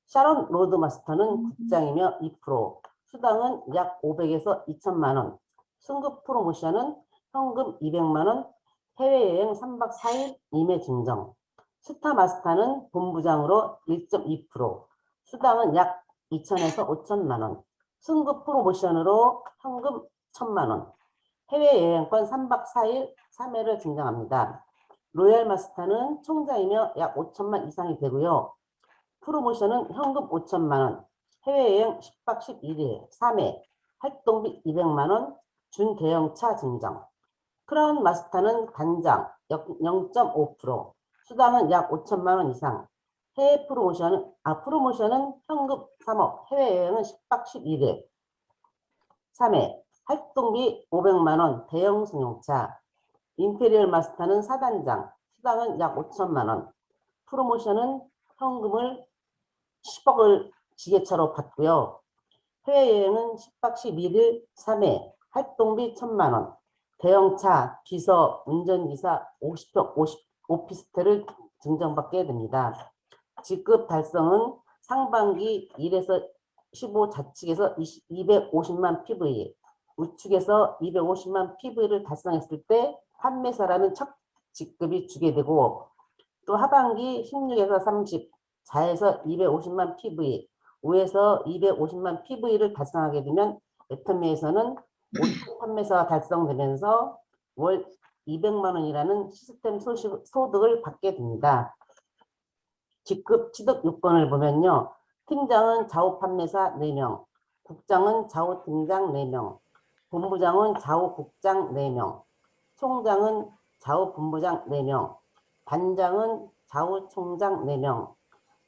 샤론 로드 마스터는 국장이며 2%, 수당은 약 500에서 2000만 원. 승급 프로모션은 현금 200만 원, 해외여행 3박 4일 임의 증정. 스타 마스터는 본부장으로 1.2%, 수당은 약 2천에서 5천만 원. 승급 프로모션으로 현금 1000만 원. 해외여행권 3박 4일 3회를 증정합니다. 로얄 마스터는 총장이며 약 5천만 이상이 되고요. 프로모션은 현금 5천만 원, 해외여행 10박 11일 3회, 활동비 200만 원, 준대형차 증정. 크라운 마스터는 단장 0.5%, 수당은 약 5천만 원 이상. 해외 프로모션은 현금 3억, 해외여행은 10박 11일 3회, 활동비 500만 원, 대형 승용차. 임페리얼 마스터는 사단장, 수당은 약 5천만 원. 프로모션은 현금을 10억을 지게차로 받고요. 해외여행은 10박 11일 3회, 활동비 1천만 원. 대형차, 비서, 운전기사 50평, 50오피스텔을 증정받게 됩니다. 직급 달성은 상반기 1에서 15 좌측에서 250만 PV, 우측에서 250만 PV를 달성했을 때 판매사라는 첫 직급이 주게 되고, 또 하반기 16에서 30, 좌에서 250만 PV, 우에서 250만 PV를 달성하게 되면 애터미에서는 5급 판매사가 달성되면서 월 200만 원이라는 시스템 소득을 받게 됩니다. 직급 취득 요건을 보면요. 팀장은 좌우 판매사 4명, 국장은 좌우 팀장 4명, 본부장은 좌우 국장 4명, 총장은 좌우 본부장 4명, 단장은 좌우 총장 4명,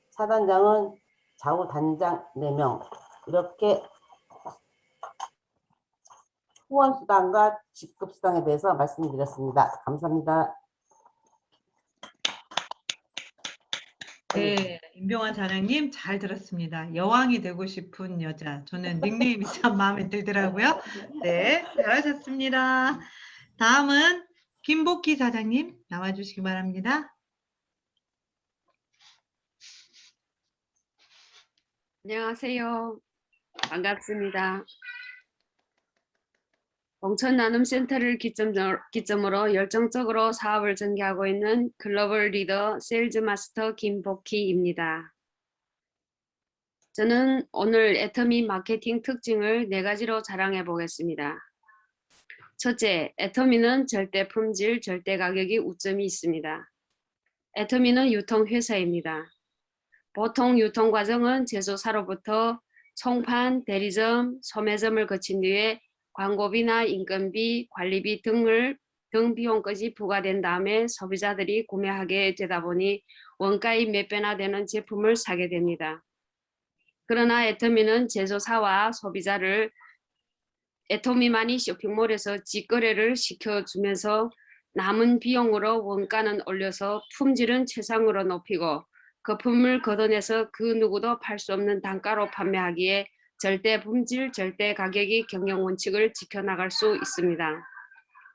사단장은 좌우 단장 4명. 이렇게 후원수당과 직급수당에 대해서 말씀드렸습니다. 감사합니다. 네, 임병환 사장님 잘 들었습니다. 여왕이 되고 싶은 여자. 저는 닉네임이 참 마음에 들더라고요. 네, 잘하셨습니다. 다음은 김복희 사장님 나와주시기 바랍니다. 안녕하세요. 반갑습니다. 공천나눔센터를 기점으로 열정적으로 사업을 전개하고 있는 글로벌 리더 세일즈 마스터 김복희입니다. 저는 오늘 애터미 마케팅 특징을 4가지로 자랑해 보겠습니다. 첫째, 애터미는 절대 품질, 절대 가격이 우점이 있습니다. 애터미는 유통회사입니다. 보통 유통 과정은 제조사로부터 총판, 대리점, 소매점을 거친 뒤에 광고비나 인건비, 관리비 등 비용까지 부과된 다음에 소비자들이 구매하게 되다 보니 원가의 몇 배나 되는 제품을 사게 됩니다. 그러나 애터미는 제조사와 소비자를 애터미만이 쇼핑몰에서 직거래를 시켜주면서 남은 비용으로 원가는 올려서 품질은 최상으로 높이고 거품을 걷어내서 그 누구도 팔 수 없는 단가로 판매하기에 절대 품질, 절대 가격의 경영 원칙을 지켜나갈 수 있습니다.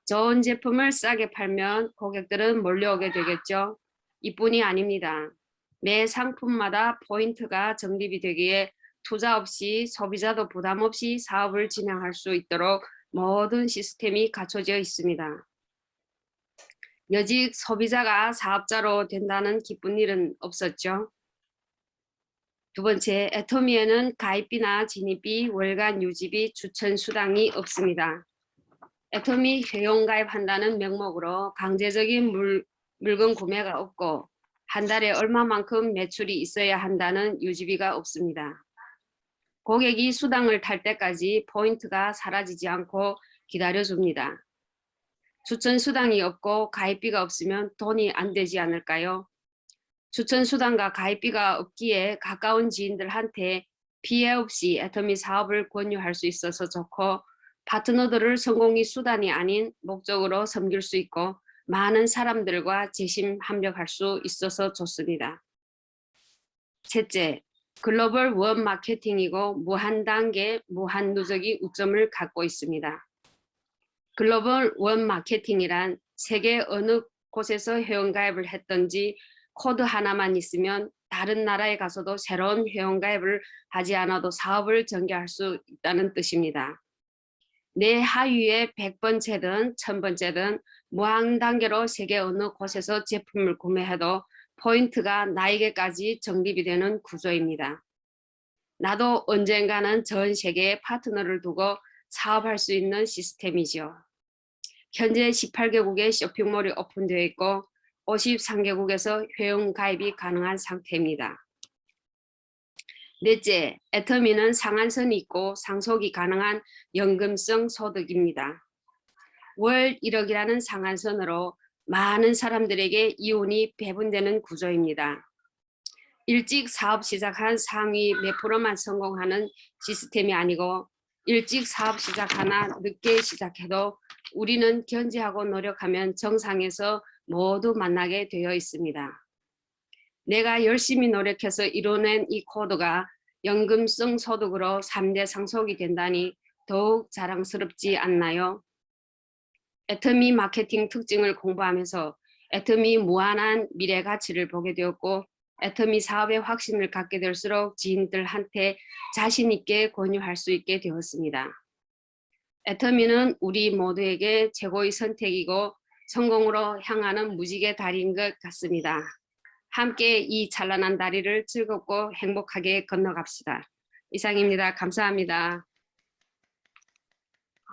좋은 제품을 싸게 팔면 고객들은 몰려오게 되겠죠. 이뿐이 아닙니다. 매 상품마다 포인트가 적립이 되기에 투자 없이 소비자도 부담 없이 사업을 진행할 수 있도록 모든 시스템이 갖춰져 있습니다. 여직 소비자가 사업자로 된다는 기쁜 일은 없었죠. 두 번째, 애터미에는 가입비나 진입비, 월간 유지비, 추천 수당이 없습니다. 애터미 회원가입한다는 명목으로 강제적인 물건 구매가 없고 한 달에 얼마만큼 매출이 있어야 한다는 유지비가 없습니다. 고객이 수당을 탈 때까지 포인트가 사라지지 않고 기다려줍니다. 추천 수당이 없고 가입비가 없으면 돈이 안 되지 않을까요? 추천 수당과 가입비가 없기에 가까운 지인들한테 피해 없이 애터미 사업을 권유할 수 있어서 좋고 파트너들을 성공의 수단이 아닌 목적으로 섬길 수 있고 많은 사람들과 재심 합력할 수 있어서 좋습니다. 셋째, 글로벌 원 마케팅이고 무한 단계, 무한 누적의 우점을 갖고 있습니다. 글로벌 원 마케팅이란 세계 어느 곳에서 회원가입을 했든지 코드 하나만 있으면 다른 나라에 가서도 새로운 회원가입을 하지 않아도 사업을 전개할 수 있다는 뜻입니다. 내 하위에 100번째든 1000번째든 무한 단계로 세계 어느 곳에서 제품을 구매해도 포인트가 나에게까지 적립이 되는 구조입니다. 나도 언젠가는 전 세계에 파트너를 두고 사업할 수 있는 시스템이죠. 현재 18개국에 쇼핑몰이 오픈되어 있고 53개국에서 회원 가입이 가능한 상태입니다. 넷째, 애터미는 상한선이 있고 상속이 가능한 연금성 소득입니다. 월 1억이라는 상한선으로 많은 사람들에게 이혼이 배분되는 구조입니다. 일찍 사업 시작한 상위 몇 프로만 성공하는 시스템이 아니고 일찍 사업 시작하나 늦게 시작해도 우리는 견제하고 노력하면 정상에서 모두 만나게 되어 있습니다. 내가 열심히 노력해서 이뤄낸 이 코드가 연금성 소득으로 3대 상속이 된다니 더욱 자랑스럽지 않나요? 애터미 마케팅 특징을 공부하면서 애터미 무한한 미래 가치를 보게 되었고 애터미 사업에 확신을 갖게 될수록 지인들한테 자신 있게 권유할 수 있게 되었습니다. 애터미는 우리 모두에게 최고의 선택이고 성공으로 향하는 무지개 다리인 것 같습니다. 함께 이 찬란한 다리를 즐겁고 행복하게 건너갑시다. 이상입니다. 감사합니다.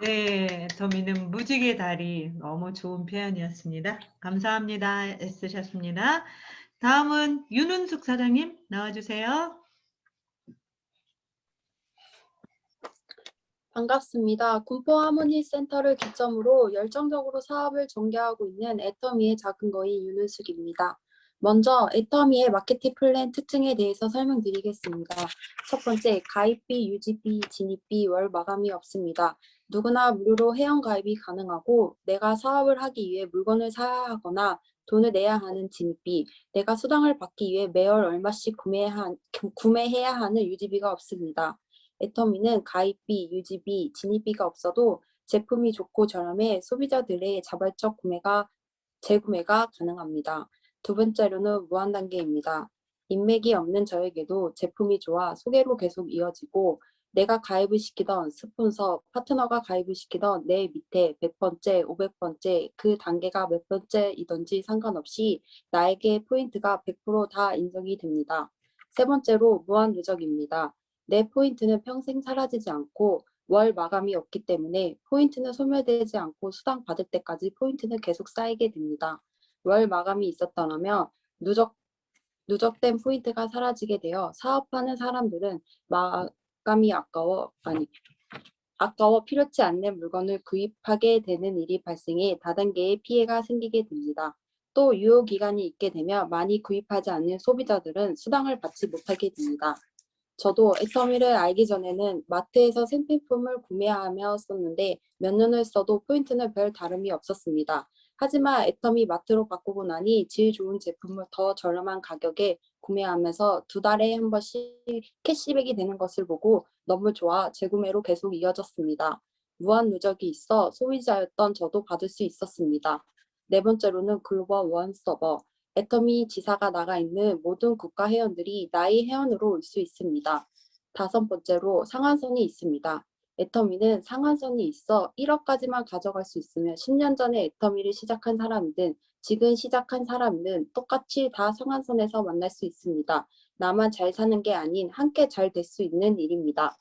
네, 애터미는 무지개 다리 너무 좋은 표현이었습니다. 감사합니다. 애쓰셨습니다. 다음은 윤은숙 사장님 나와주세요. 반갑습니다. 군포 하모니 센터를 기점으로 열정적으로 사업을 전개하고 있는 애터미의 작은 거인 윤은숙입니다. 먼저 애터미의 마케팅 플랜 특징에 대해서 설명드리겠습니다. 첫 번째, 가입비, 유지비, 진입비, 월 마감이 없습니다. 누구나 무료로 회원 가입이 가능하고 내가 사업을 하기 위해 물건을 사야 하거나 돈을 내야 하는 진입비, 내가 수당을 받기 위해 매월 얼마씩 구매해야 하는 유지비가 없습니다. 애터미는 가입비, 유지비, 진입비가 없어도 제품이 좋고 저렴해 소비자들의 자발적 재구매가 가능합니다. 두 번째로는 무한단계입니다. 인맥이 없는 저에게도 제품이 좋아 소개로 계속 이어지고 내가 가입을 시키던 스폰서, 파트너가 가입을 시키던 내 밑에 100번째, 500번째 그 단계가 몇 번째이든지 상관없이 나에게 포인트가 100% 인정이 됩니다. 세 번째로 무한 누적입니다. 내 포인트는 평생 사라지지 않고 월 마감이 없기 때문에 포인트는 소멸되지 않고 수당 받을 때까지 포인트는 계속 쌓이게 됩니다. 월 마감이 있었더라면 누적된 포인트가 사라지게 되어 사업하는 사람들은 마감이 아까워 필요치 않는 물건을 구입하게 되는 일이 발생해 다단계의 피해가 생기게 됩니다. 또 유효기간이 있게 되면 많이 구입하지 않는 소비자들은 수당을 받지 못하게 됩니다. 저도 애터미를 알기 전에는 마트에서 생필품을 구매하며 썼는데 몇 년을 써도 포인트는 별 다름이 없었습니다. 하지만 애터미 마트로 바꾸고 나니 질 좋은 제품을 더 저렴한 가격에 구매하면서 2달에 한 번씩 캐시백이 되는 것을 보고 너무 좋아 재구매로 계속 이어졌습니다. 무한 누적이 있어 소비자였던 저도 받을 수 있었습니다. 네 번째로는 글로벌 원 서버. 애터미 지사가 나가 있는 모든 국가 회원들이 나의 회원으로 올 수 있습니다. 다섯 번째로 상한선이 있습니다. 애터미는 상한선이 있어 1억까지만 가져갈 수 있으며 10년 전에 애터미를 시작한 사람이든 지금 시작한 사람이든 똑같이 다 상한선에서 만날 수 있습니다. 나만 잘 사는 게 아닌 함께 잘 될 수 있는 일입니다.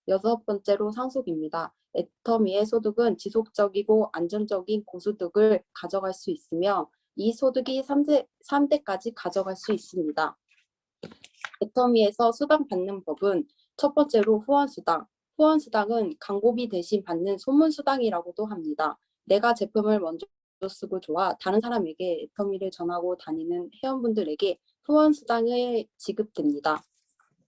여섯 번째로 상속입니다. 애터미의 소득은 지속적이고 안정적인 고소득을 가져갈 수 있으며 이 소득이 3대까지 가져갈 수 있습니다. 애터미에서 수당 받는 법은 첫 번째로 후원수당. 후원수당은 광고비 대신 받는 소문수당이라고도 합니다. 내가 제품을 먼저 쓰고 좋아 다른 사람에게 애터미를 전하고 다니는 회원분들에게 후원수당이 지급됩니다.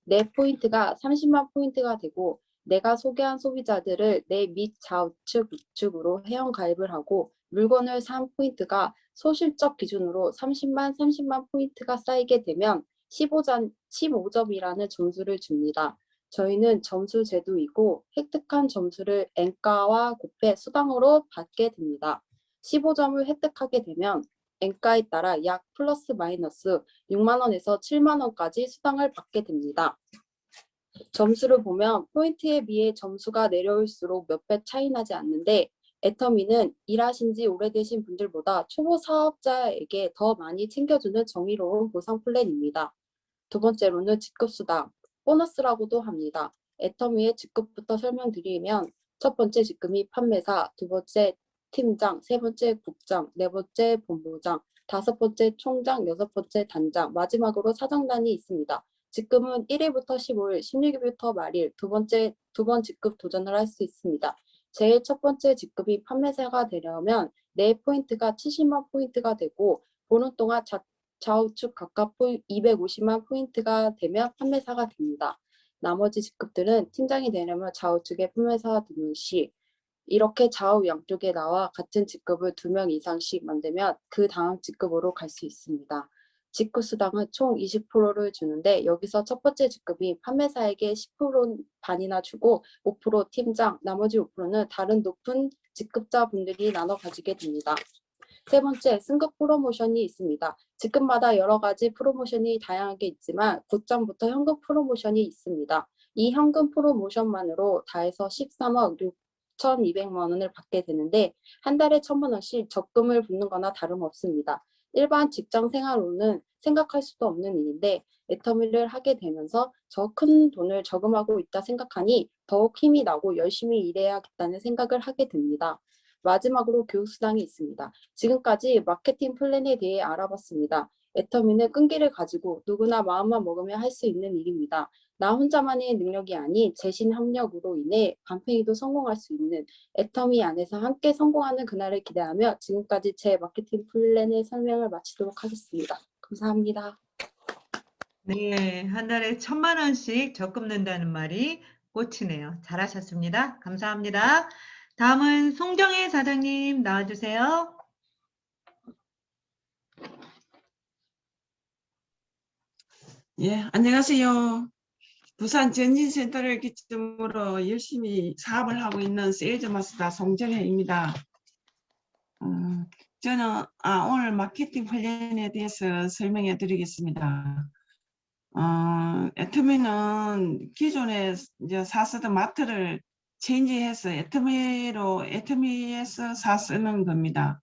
내 포인트가 30만 포인트가 되고 내가 소개한 소비자들을 내 밑 좌우측 우측으로 회원 가입을 하고 물건을 산 포인트가 소실적 기준으로 30만 포인트가 쌓이게 되면 15점이라는 점수를 줍니다. 저희는 점수 제도이고 획득한 점수를 N가와 곱해 수당으로 받게 됩니다. 15점을 획득하게 되면 N가에 따라 약 플러스 마이너스 6만 원에서 7만 원까지 수당을 받게 됩니다. 점수를 보면 포인트에 비해 점수가 내려올수록 몇 배 차이 나지 않는데 애터미는 일하신 지 오래되신 분들보다 초보 사업자에게 더 많이 챙겨주는 정의로운 보상 플랜입니다. 두 번째로는 직급수당, 보너스라고도 합니다. 애터미의 직급부터 설명드리면 첫 번째 직급이 판매사, 두 번째 팀장, 세 번째 국장, 네 번째 본부장, 다섯 번째 총장, 여섯 번째 단장, 마지막으로 사정단이 있습니다. 직급은 1일부터 15일, 16일부터 말일, 두 번 직급 도전을 할 수 있습니다. 제일 첫 번째 직급이 판매사가 되려면 내 포인트가 70만 포인트가 되고 보는 동안 좌우측 각각 250만 포인트가 되면 판매사가 됩니다. 나머지 직급들은 팀장이 되려면 좌우측에 판매사가 2명씩 이렇게 좌우 양쪽에 나와 같은 직급을 2명 이상씩 만들면 그 다음 직급으로 갈 수 있습니다. 직급 수당은 총 20%를 주는데 여기서 첫 번째 직급이 판매사에게 10% 반이나 주고 5% 팀장, 나머지 5%는 다른 높은 직급자분들이 나눠 가지게 됩니다. 세 번째, 승급 프로모션이 있습니다. 직급마다 여러 가지 프로모션이 다양하게 있지만 국장부터 현금 프로모션이 있습니다. 이 현금 프로모션만으로 다 해서 13억 6,200만 원을 받게 되는데 한 달에 1,000만 원씩 적금을 붓는 거나 다름없습니다. 일반 직장 생활로는 생각할 수도 없는 일인데 애터미를 하게 되면서 저 큰 돈을 저금하고 있다 생각하니 더욱 힘이 나고 열심히 일해야겠다는 생각을 하게 됩니다. 마지막으로 교육수당이 있습니다. 지금까지 마케팅 플랜에 대해 알아봤습니다. 애터미는 끈기를 가지고 누구나 마음만 먹으면 할 수 있는 일입니다. 나 혼자만의 능력이 아닌 재신 협력으로 인해 간팽이도 성공할 수 있는 애터미 안에서 함께 성공하는 그날을 기대하며 지금까지 제 마케팅 플랜의 설명을 마치도록 하겠습니다. 감사합니다. 네, 한 달에 1,000만 원씩 적금 낸다는 말이 꽂히네요. 잘하셨습니다. 감사합니다. 다음은 송정혜 사장님 나와주세요. 예, 안녕하세요. 부산 전진센터를 기점으로 열심히 사업을 하고 있는 세일즈마스터 송정혜입니다. 저는 오늘 마케팅 플랜에 대해서 설명해 드리겠습니다. 애터미는 기존에 이제 사쓰던 마트를 체인지해서 애터미에서 사쓰는 겁니다.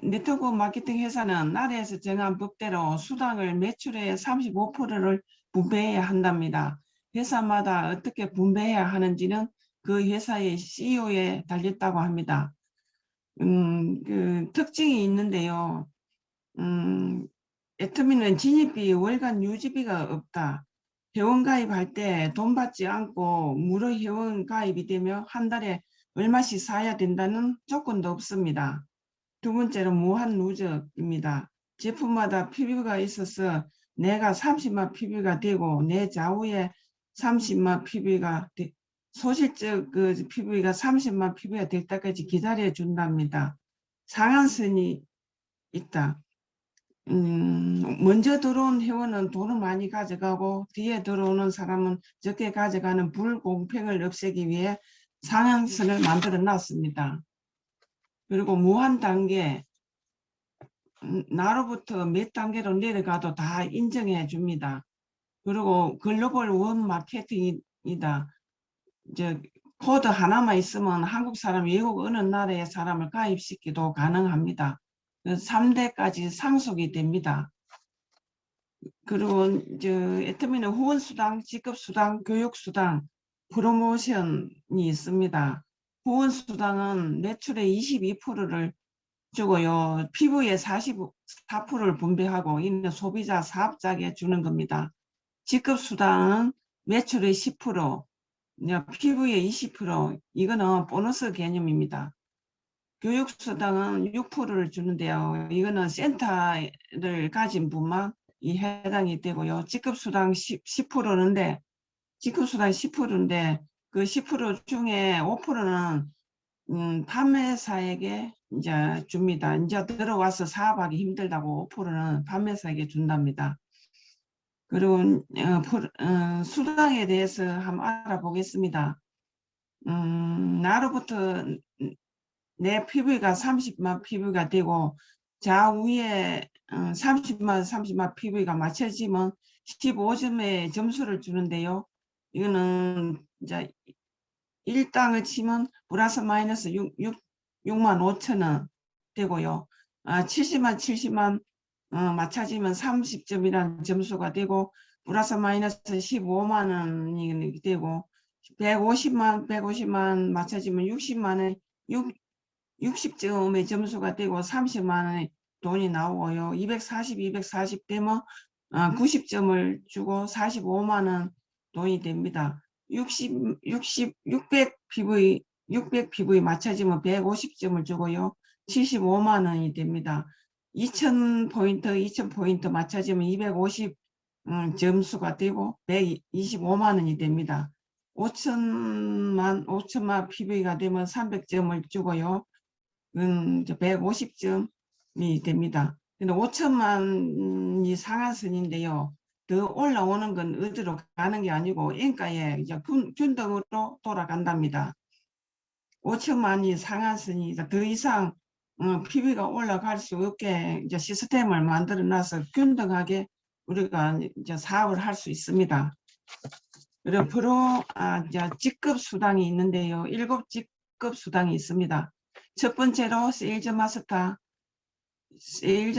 네트워크 마케팅 회사는 나라에서 정한 법대로 수당을 매출의 35%를 분배해야 한답니다. 회사마다 어떻게 분배해야 하는지는 그 회사의 CEO에 달렸다고 합니다. 그 특징이 있는데요. 애터미는 진입비, 월간 유지비가 없다. 회원 가입할 때 돈 받지 않고 무료 회원 가입이 되며 한 달에 얼마씩 사야 된다는 조건도 없습니다. 두 번째로 무한 누적입니다. 제품마다 PB가 있어서 내가 30만 PB가 되고 내 좌우에 30만 PB가 소실적 그 PB가 30만 PB가 될 때까지 기다려 준답니다. 상한선이 있다. 먼저 들어온 회원은 돈을 많이 가져가고 뒤에 들어오는 사람은 적게 가져가는 불공평을 없애기 위해 상한선을 만들어 놨습니다. 그리고 무한 단계, 나로부터 몇 단계로 내려가도 다 인정해 줍니다. 그리고 글로벌 원 마케팅이다. 코드 하나만 있으면 한국 사람, 외국 어느 나라의 사람을 가입시키도 가능합니다. 3대까지 상속이 됩니다. 그리고 애터미는 후원수당, 직급수당, 교육수당, 프로모션이 있습니다. 후원수당은 매출의 22%를 주고요. 피부의 44%를 분배하고 이는 소비자 사업자에게 주는 겁니다. 직급수당은 매출의 10%, 피부의 20%, 이거는 보너스 개념입니다. 교육수당은 6%를 주는데요. 이거는 센터를 가진 분만 해당이 되고요. 직급수당 10%인데, 직급수당 10%인데, 그 10% 중에 5%는 판매사에게 이제 줍니다. 이제 들어와서 사업하기 힘들다고 5%는 판매사에게 준답니다. 그리고 수당에 대해서 한번 알아보겠습니다. 나로부터 내 PV가 30만 PV가 되고 좌우에 30만 PV가 맞춰지면 15점의 점수를 주는데요. 이거는 이제 1당을 치면 플러스 마이너스 6만 5천 원 되고요. 70만 맞춰지면 30점이라는 점수가 되고 플러스 마이너스 15만 원이 되고 150만 맞춰지면 60만 원, 60점의 점수가 되고 30만 원의 돈이 나오고요. 240 되면 90점을 주고 45만 원 돈이 됩니다. 600 PV 맞춰지면 150점을 주고요. 75만 원이 됩니다. 2000포인트 맞춰지면 250 점수가 되고 125만 원이 됩니다. 5천만 PV가 되면 300점을 주고요. 150점이 됩니다. 근데 5천만이 상한선인데요. 더 올라오는 건 어디로 가는 게 아니고 인가에 이제 균등으로 돌아간답니다. 5천만이 상한선이다. 더 이상 PV가 올라갈 수 없게 이제 시스템을 만들어 놔서 균등하게 우리가 이제 사업을 할 수 있습니다. 그리고 이제 직급 수당이 있는데요. 7직급 수당이 있습니다. 첫 번째로 세일즈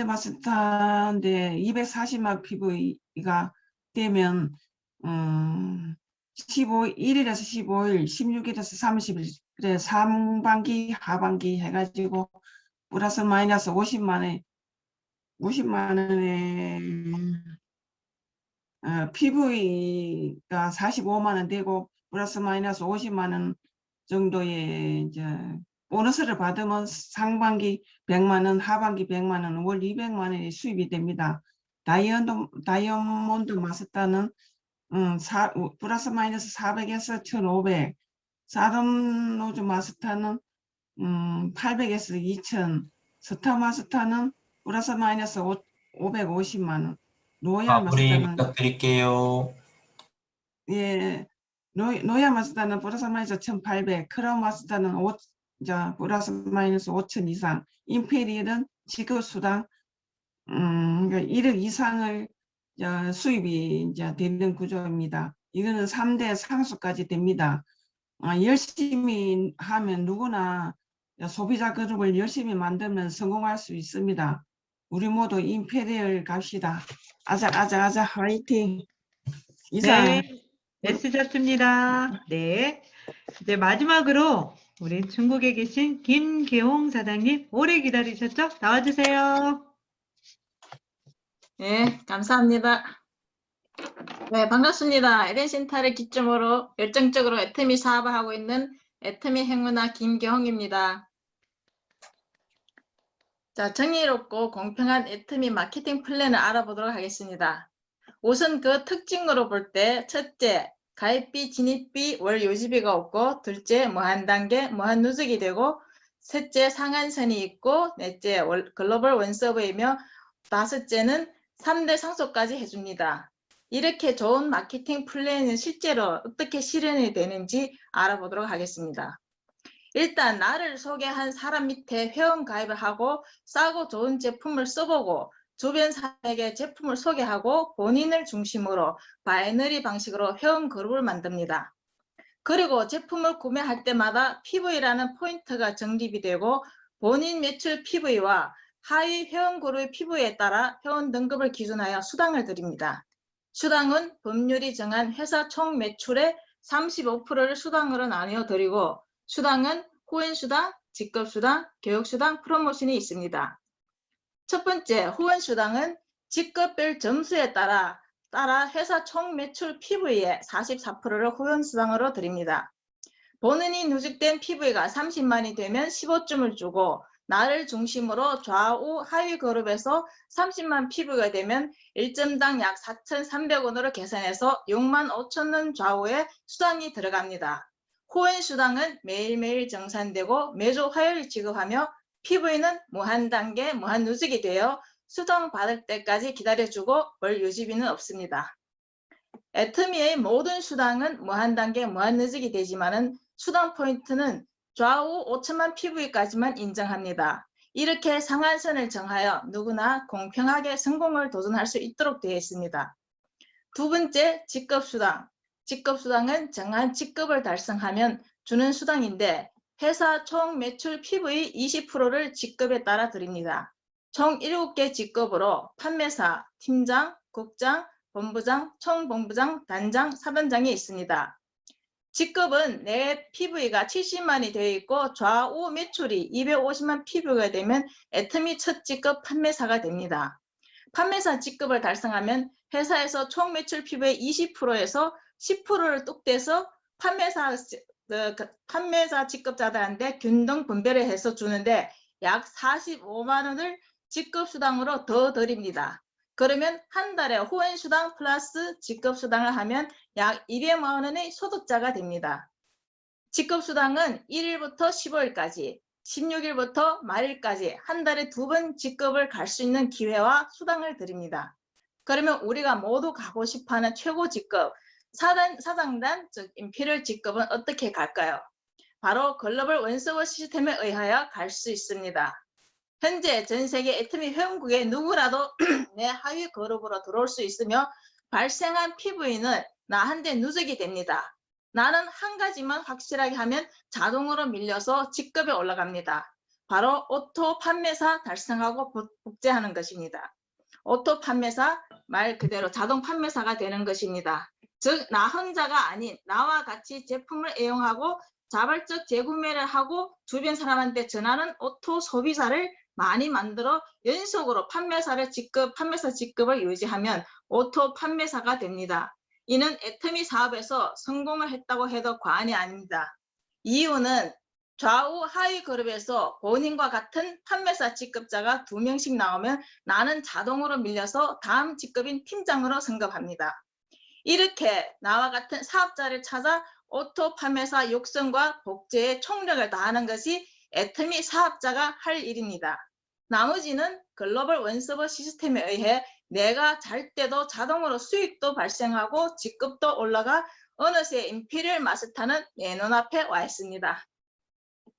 마스터인데 240만 PV가 되면 1일에서 15일, 16일에서 30일 그래 상반기, 하반기 해가지고 플러스 마이너스 50만 원의 PV가 45만 원 되고 플러스 마이너스 50만 원 정도의 이제 보너스를 받으면 상반기 100만 원, 하반기 100만 원, 월 200만 원의 수입이 됩니다. 다이아몬드 마스터는 플러스 마이너스 400에서 1500, 사름노즈 마스터는 800에서 2000, 스타 마스터는 플러스 마이너스 550만 원, 로얄 마무리 마스터는 부탁드릴게요. 예, 로얄 마스터는 플러스 마이너스 1800, 크라운 마스터는 플러스 마이너스 5000 이상, 임페리얼은 지급 수당 그러니까 1억 이상을 수입이 이제 되는 구조입니다. 이거는 3대 상수까지 됩니다. 열심히 하면 누구나 소비자 그룹을 열심히 만들면 성공할 수 있습니다. 우리 모두 임페리얼 갑시다. 아자 화이팅. 이상. 네, 애쓰셨습니다. 네. 이제 마지막으로 우리 중국에 계신 김계홍 사장님, 오래 기다리셨죠? 나와주세요. 네, 감사합니다. 네, 반갑습니다. 에덴센터를 기점으로 열정적으로 애터미 사업을 하고 있는 애터미 행운아 김계홍입니다. 자, 정의롭고 공평한 애터미 마케팅 플랜을 알아보도록 하겠습니다. 우선 그 특징으로 볼 때 첫째, 가입비, 진입비, 월 요지비가 없고 둘째, 무한 단계, 무한 누적이 되고 셋째, 상한선이 있고 넷째, 글로벌 원서브이며 다섯째는 3대 상속까지 해줍니다. 이렇게 좋은 마케팅 플랜은 실제로 어떻게 실현이 되는지 알아보도록 하겠습니다. 일단 나를 소개한 사람 밑에 회원 가입을 하고 싸고 좋은 제품을 써보고 주변 사람에게 제품을 소개하고 본인을 중심으로 바이너리 방식으로 회원 그룹을 만듭니다. 그리고 제품을 구매할 때마다 PV라는 포인트가 적립이 되고 본인 매출 PV와 하위 회원 그룹의 PV에 따라 회원 등급을 기준하여 수당을 드립니다. 수당은 법률이 정한 회사 총 매출의 35%를 수당으로 나누어 드리고 수당은 후원수당, 직급수당, 교육수당, 프로모션이 있습니다. 첫 번째, 후원수당은 직급별 점수에 따라 회사 총 매출 PV의 44%를 후원수당으로 드립니다. 본인이 누적된 PV가 30만이 되면 15점을 주고 나를 중심으로 좌우 하위 그룹에서 30만 PV가 되면 1점당 약 4,300원으로 계산해서 6만 5천 원 좌우에 수당이 들어갑니다. 후원 수당은 매일매일 정산되고 매주 화요일 지급하며 PV는 무한 단계, 무한 누적이 되어 수당 받을 때까지 기다려주고 월 유지비는 없습니다. 애터미의 모든 수당은 무한 단계, 무한 누적이 되지만은 수당 포인트는 좌우 5천만 PV까지만 인정합니다. 이렇게 상한선을 정하여 누구나 공평하게 성공을 도전할 수 있도록 되어 있습니다. 두 번째, 직급수당. 직급수당은 정한 직급을 달성하면 주는 수당인데 회사 총 매출 PV 20%를 직급에 따라 드립니다. 총 7개 직급으로 판매사, 팀장, 국장, 본부장, 총본부장, 단장, 사단장이 있습니다. 직급은 내 PV가 70만이 되어 있고 좌우 매출이 250만 PV가 되면 애터미 첫 직급 판매사가 됩니다. 판매사 직급을 달성하면 회사에서 총 매출 PV의 20%에서 10%를 뚝 떼서 판매사 직급자들한테 균등 분배를 해서 주는데 약 45만 원을 직급 수당으로 더 드립니다. 그러면 한 달에 후원 수당 플러스 직급 수당을 하면 약 200만 원의 소득자가 됩니다. 직급 수당은 1일부터 15일까지, 16일부터 말일까지 한 달에 2번 직급을 갈 수 있는 기회와 수당을 드립니다. 그러면 우리가 모두 가고 싶어하는 최고 직급, 사장단 즉 임페리얼 직급은 어떻게 갈까요? 바로 글로벌 원서버 시스템에 의하여 갈 수 있습니다. 현재 전 세계 애터미 회원국에 누구라도 내 하위 그룹으로 들어올 수 있으며 발생한 PV는 나한테 누적이 됩니다. 나는 한 가지만 확실하게 하면 자동으로 밀려서 직급에 올라갑니다. 바로 오토 판매사 달성하고 복제하는 것입니다. 오토 판매사 말 그대로 자동 판매사가 되는 것입니다. 즉 나 혼자가 아닌 나와 같이 제품을 애용하고 자발적 재구매를 하고 주변 사람한테 전하는 오토 소비자를 많이 만들어 연속으로 판매사 직급을 유지하면 오토 판매사가 됩니다. 이는 애터미 사업에서 성공을 했다고 해도 과언이 아닙니다. 이유는 좌우 하위 그룹에서 본인과 같은 판매사 직급자가 2명씩 나오면 나는 자동으로 밀려서 다음 직급인 팀장으로 승급합니다. 이렇게 나와 같은 사업자를 찾아 오토 판매사 육성과 복제에 총력을 다하는 것이 애터미 사업자가 할 일입니다. 나머지는 글로벌 원서버 시스템에 의해 내가 잘 때도 자동으로 수익도 발생하고 직급도 올라가 어느새 임페리얼 마스터는 내 눈앞에 와 있습니다.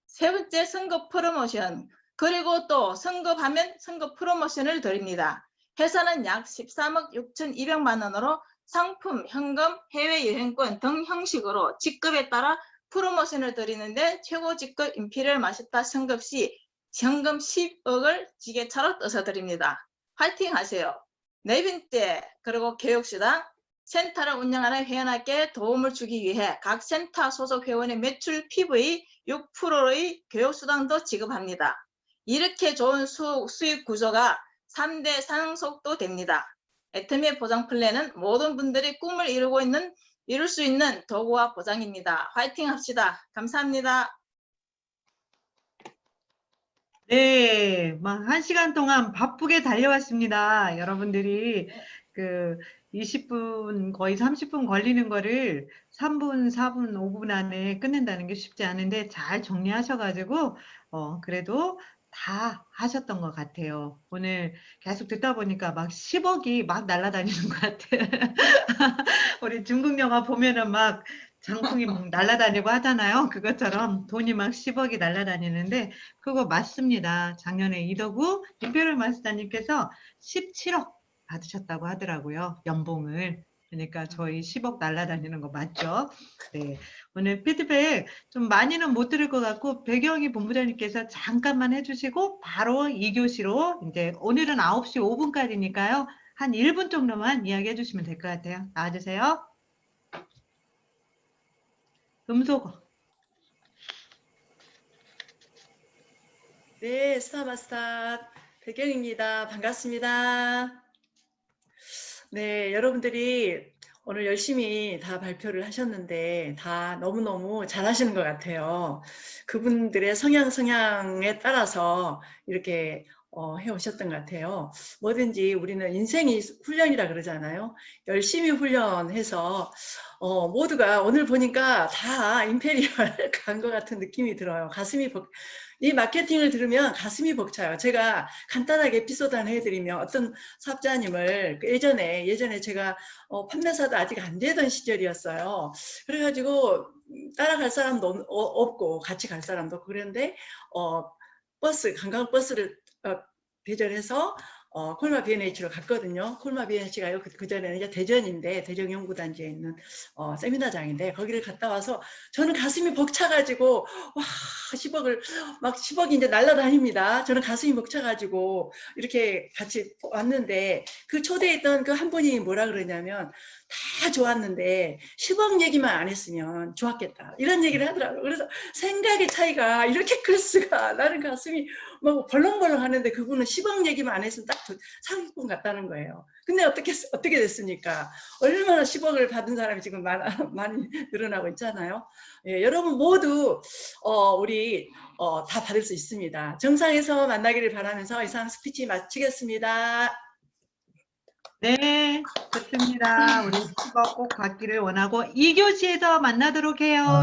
세 번째, 승급 프로모션. 그리고 또 승급하면 승급 프로모션을 드립니다. 회사는 약 13억 6,200만 원으로 상품, 현금, 해외여행권 등 형식으로 직급에 따라 프로모션을 드리는데 최고 직급 임페리얼 마스터 승급 시 현금 10억을 지게차로 떠서 드립니다. 화이팅 하세요. 네 번째, 그리고 교육수당. 센터를 운영하는 회원에게 도움을 주기 위해 각 센터 소속 회원의 매출 PV 6%의 교육수당도 지급합니다. 이렇게 좋은 수익 구조가 3대 상속도 됩니다. 애터미의 보장 플랜은 모든 분들이 꿈을 이룰 수 있는 도구와 보장입니다. 화이팅 합시다. 감사합니다. 네, 막 1시간 동안 바쁘게 달려왔습니다. 여러분들이 그 20분, 거의 30분 걸리는 거를 3분, 4분, 5분 안에 끝낸다는 게 쉽지 않은데 잘 정리하셔가지고, 그래도 다 하셨던 것 같아요. 오늘 계속 듣다 보니까 막 10억이 막 날아다니는 것 같아요. 우리 중국 영화 보면은 막 장풍이 막 날아다니고 하잖아요. 그것처럼 돈이 막 10억이 날아다니는데 그거 맞습니다. 작년에 이덕우 임페리얼 마스터님께서 17억 받으셨다고 하더라고요. 연봉을. 그러니까 저희 10억 날아다니는 거 맞죠? 네. 오늘 피드백 좀 많이는 못 들을 것 같고 배경희 본부장님께서 잠깐만 해주시고 바로 2교시로 이제 오늘은 9시 5분까지니까요. 한 1분 정도만 이야기해 주시면 될 것 같아요. 나와주세요. 음소거. 네, 스타마스터 배경입니다. 반갑습니다. 네, 여러분들이 오늘 열심히 다 발표를 하셨는데 다 너무너무 잘하시는 것 같아요. 그분들의 성향에 따라서 이렇게 해오셨던 것 같아요. 뭐든지 우리는 인생이 훈련이라 그러잖아요. 열심히 훈련해서 모두가 오늘 보니까 다 임페리얼 간 것 같은 느낌이 들어요. 이 마케팅을 들으면 가슴이 벅차요. 제가 간단하게 에피소드 하나 해드리면 어떤 사업자님을 예전에 제가 판매사도 아직 안 되던 시절이었어요. 그래가지고 따라갈 사람도 없고 같이 갈 사람도 없고 그런데 관광버스를 대절해서 콜마 B&H로 갔거든요. 콜마 B&H가 그전에는 이제 대전인데, 대전연구단지에 있는 세미나장인데, 거기를 갔다 와서 저는 가슴이 벅차가지고, 와, 10억이 이제 날아다닙니다. 저는 가슴이 벅차가지고 이렇게 같이 왔는데, 그 초대했던 그 한 분이 뭐라 그러냐면, 다 좋았는데 10억 얘기만 안 했으면 좋았겠다. 이런 얘기를 하더라고요. 그래서 생각의 차이가 이렇게 클 수가, 나는 가슴이 막 벌렁벌렁 하는데 그분은 10억 얘기만 안 했으면 딱 사기꾼 같다는 거예요. 근데 어떻게 됐습니까? 얼마나 10억을 받은 사람이 지금 많이 늘어나고 있잖아요. 예, 여러분 모두 우리 다 받을 수 있습니다. 정상에서 만나기를 바라면서 이상 스피치 마치겠습니다. 네, 좋습니다. 우리 10억 꼭 받기를 원하고 2교시에서 만나도록 해요.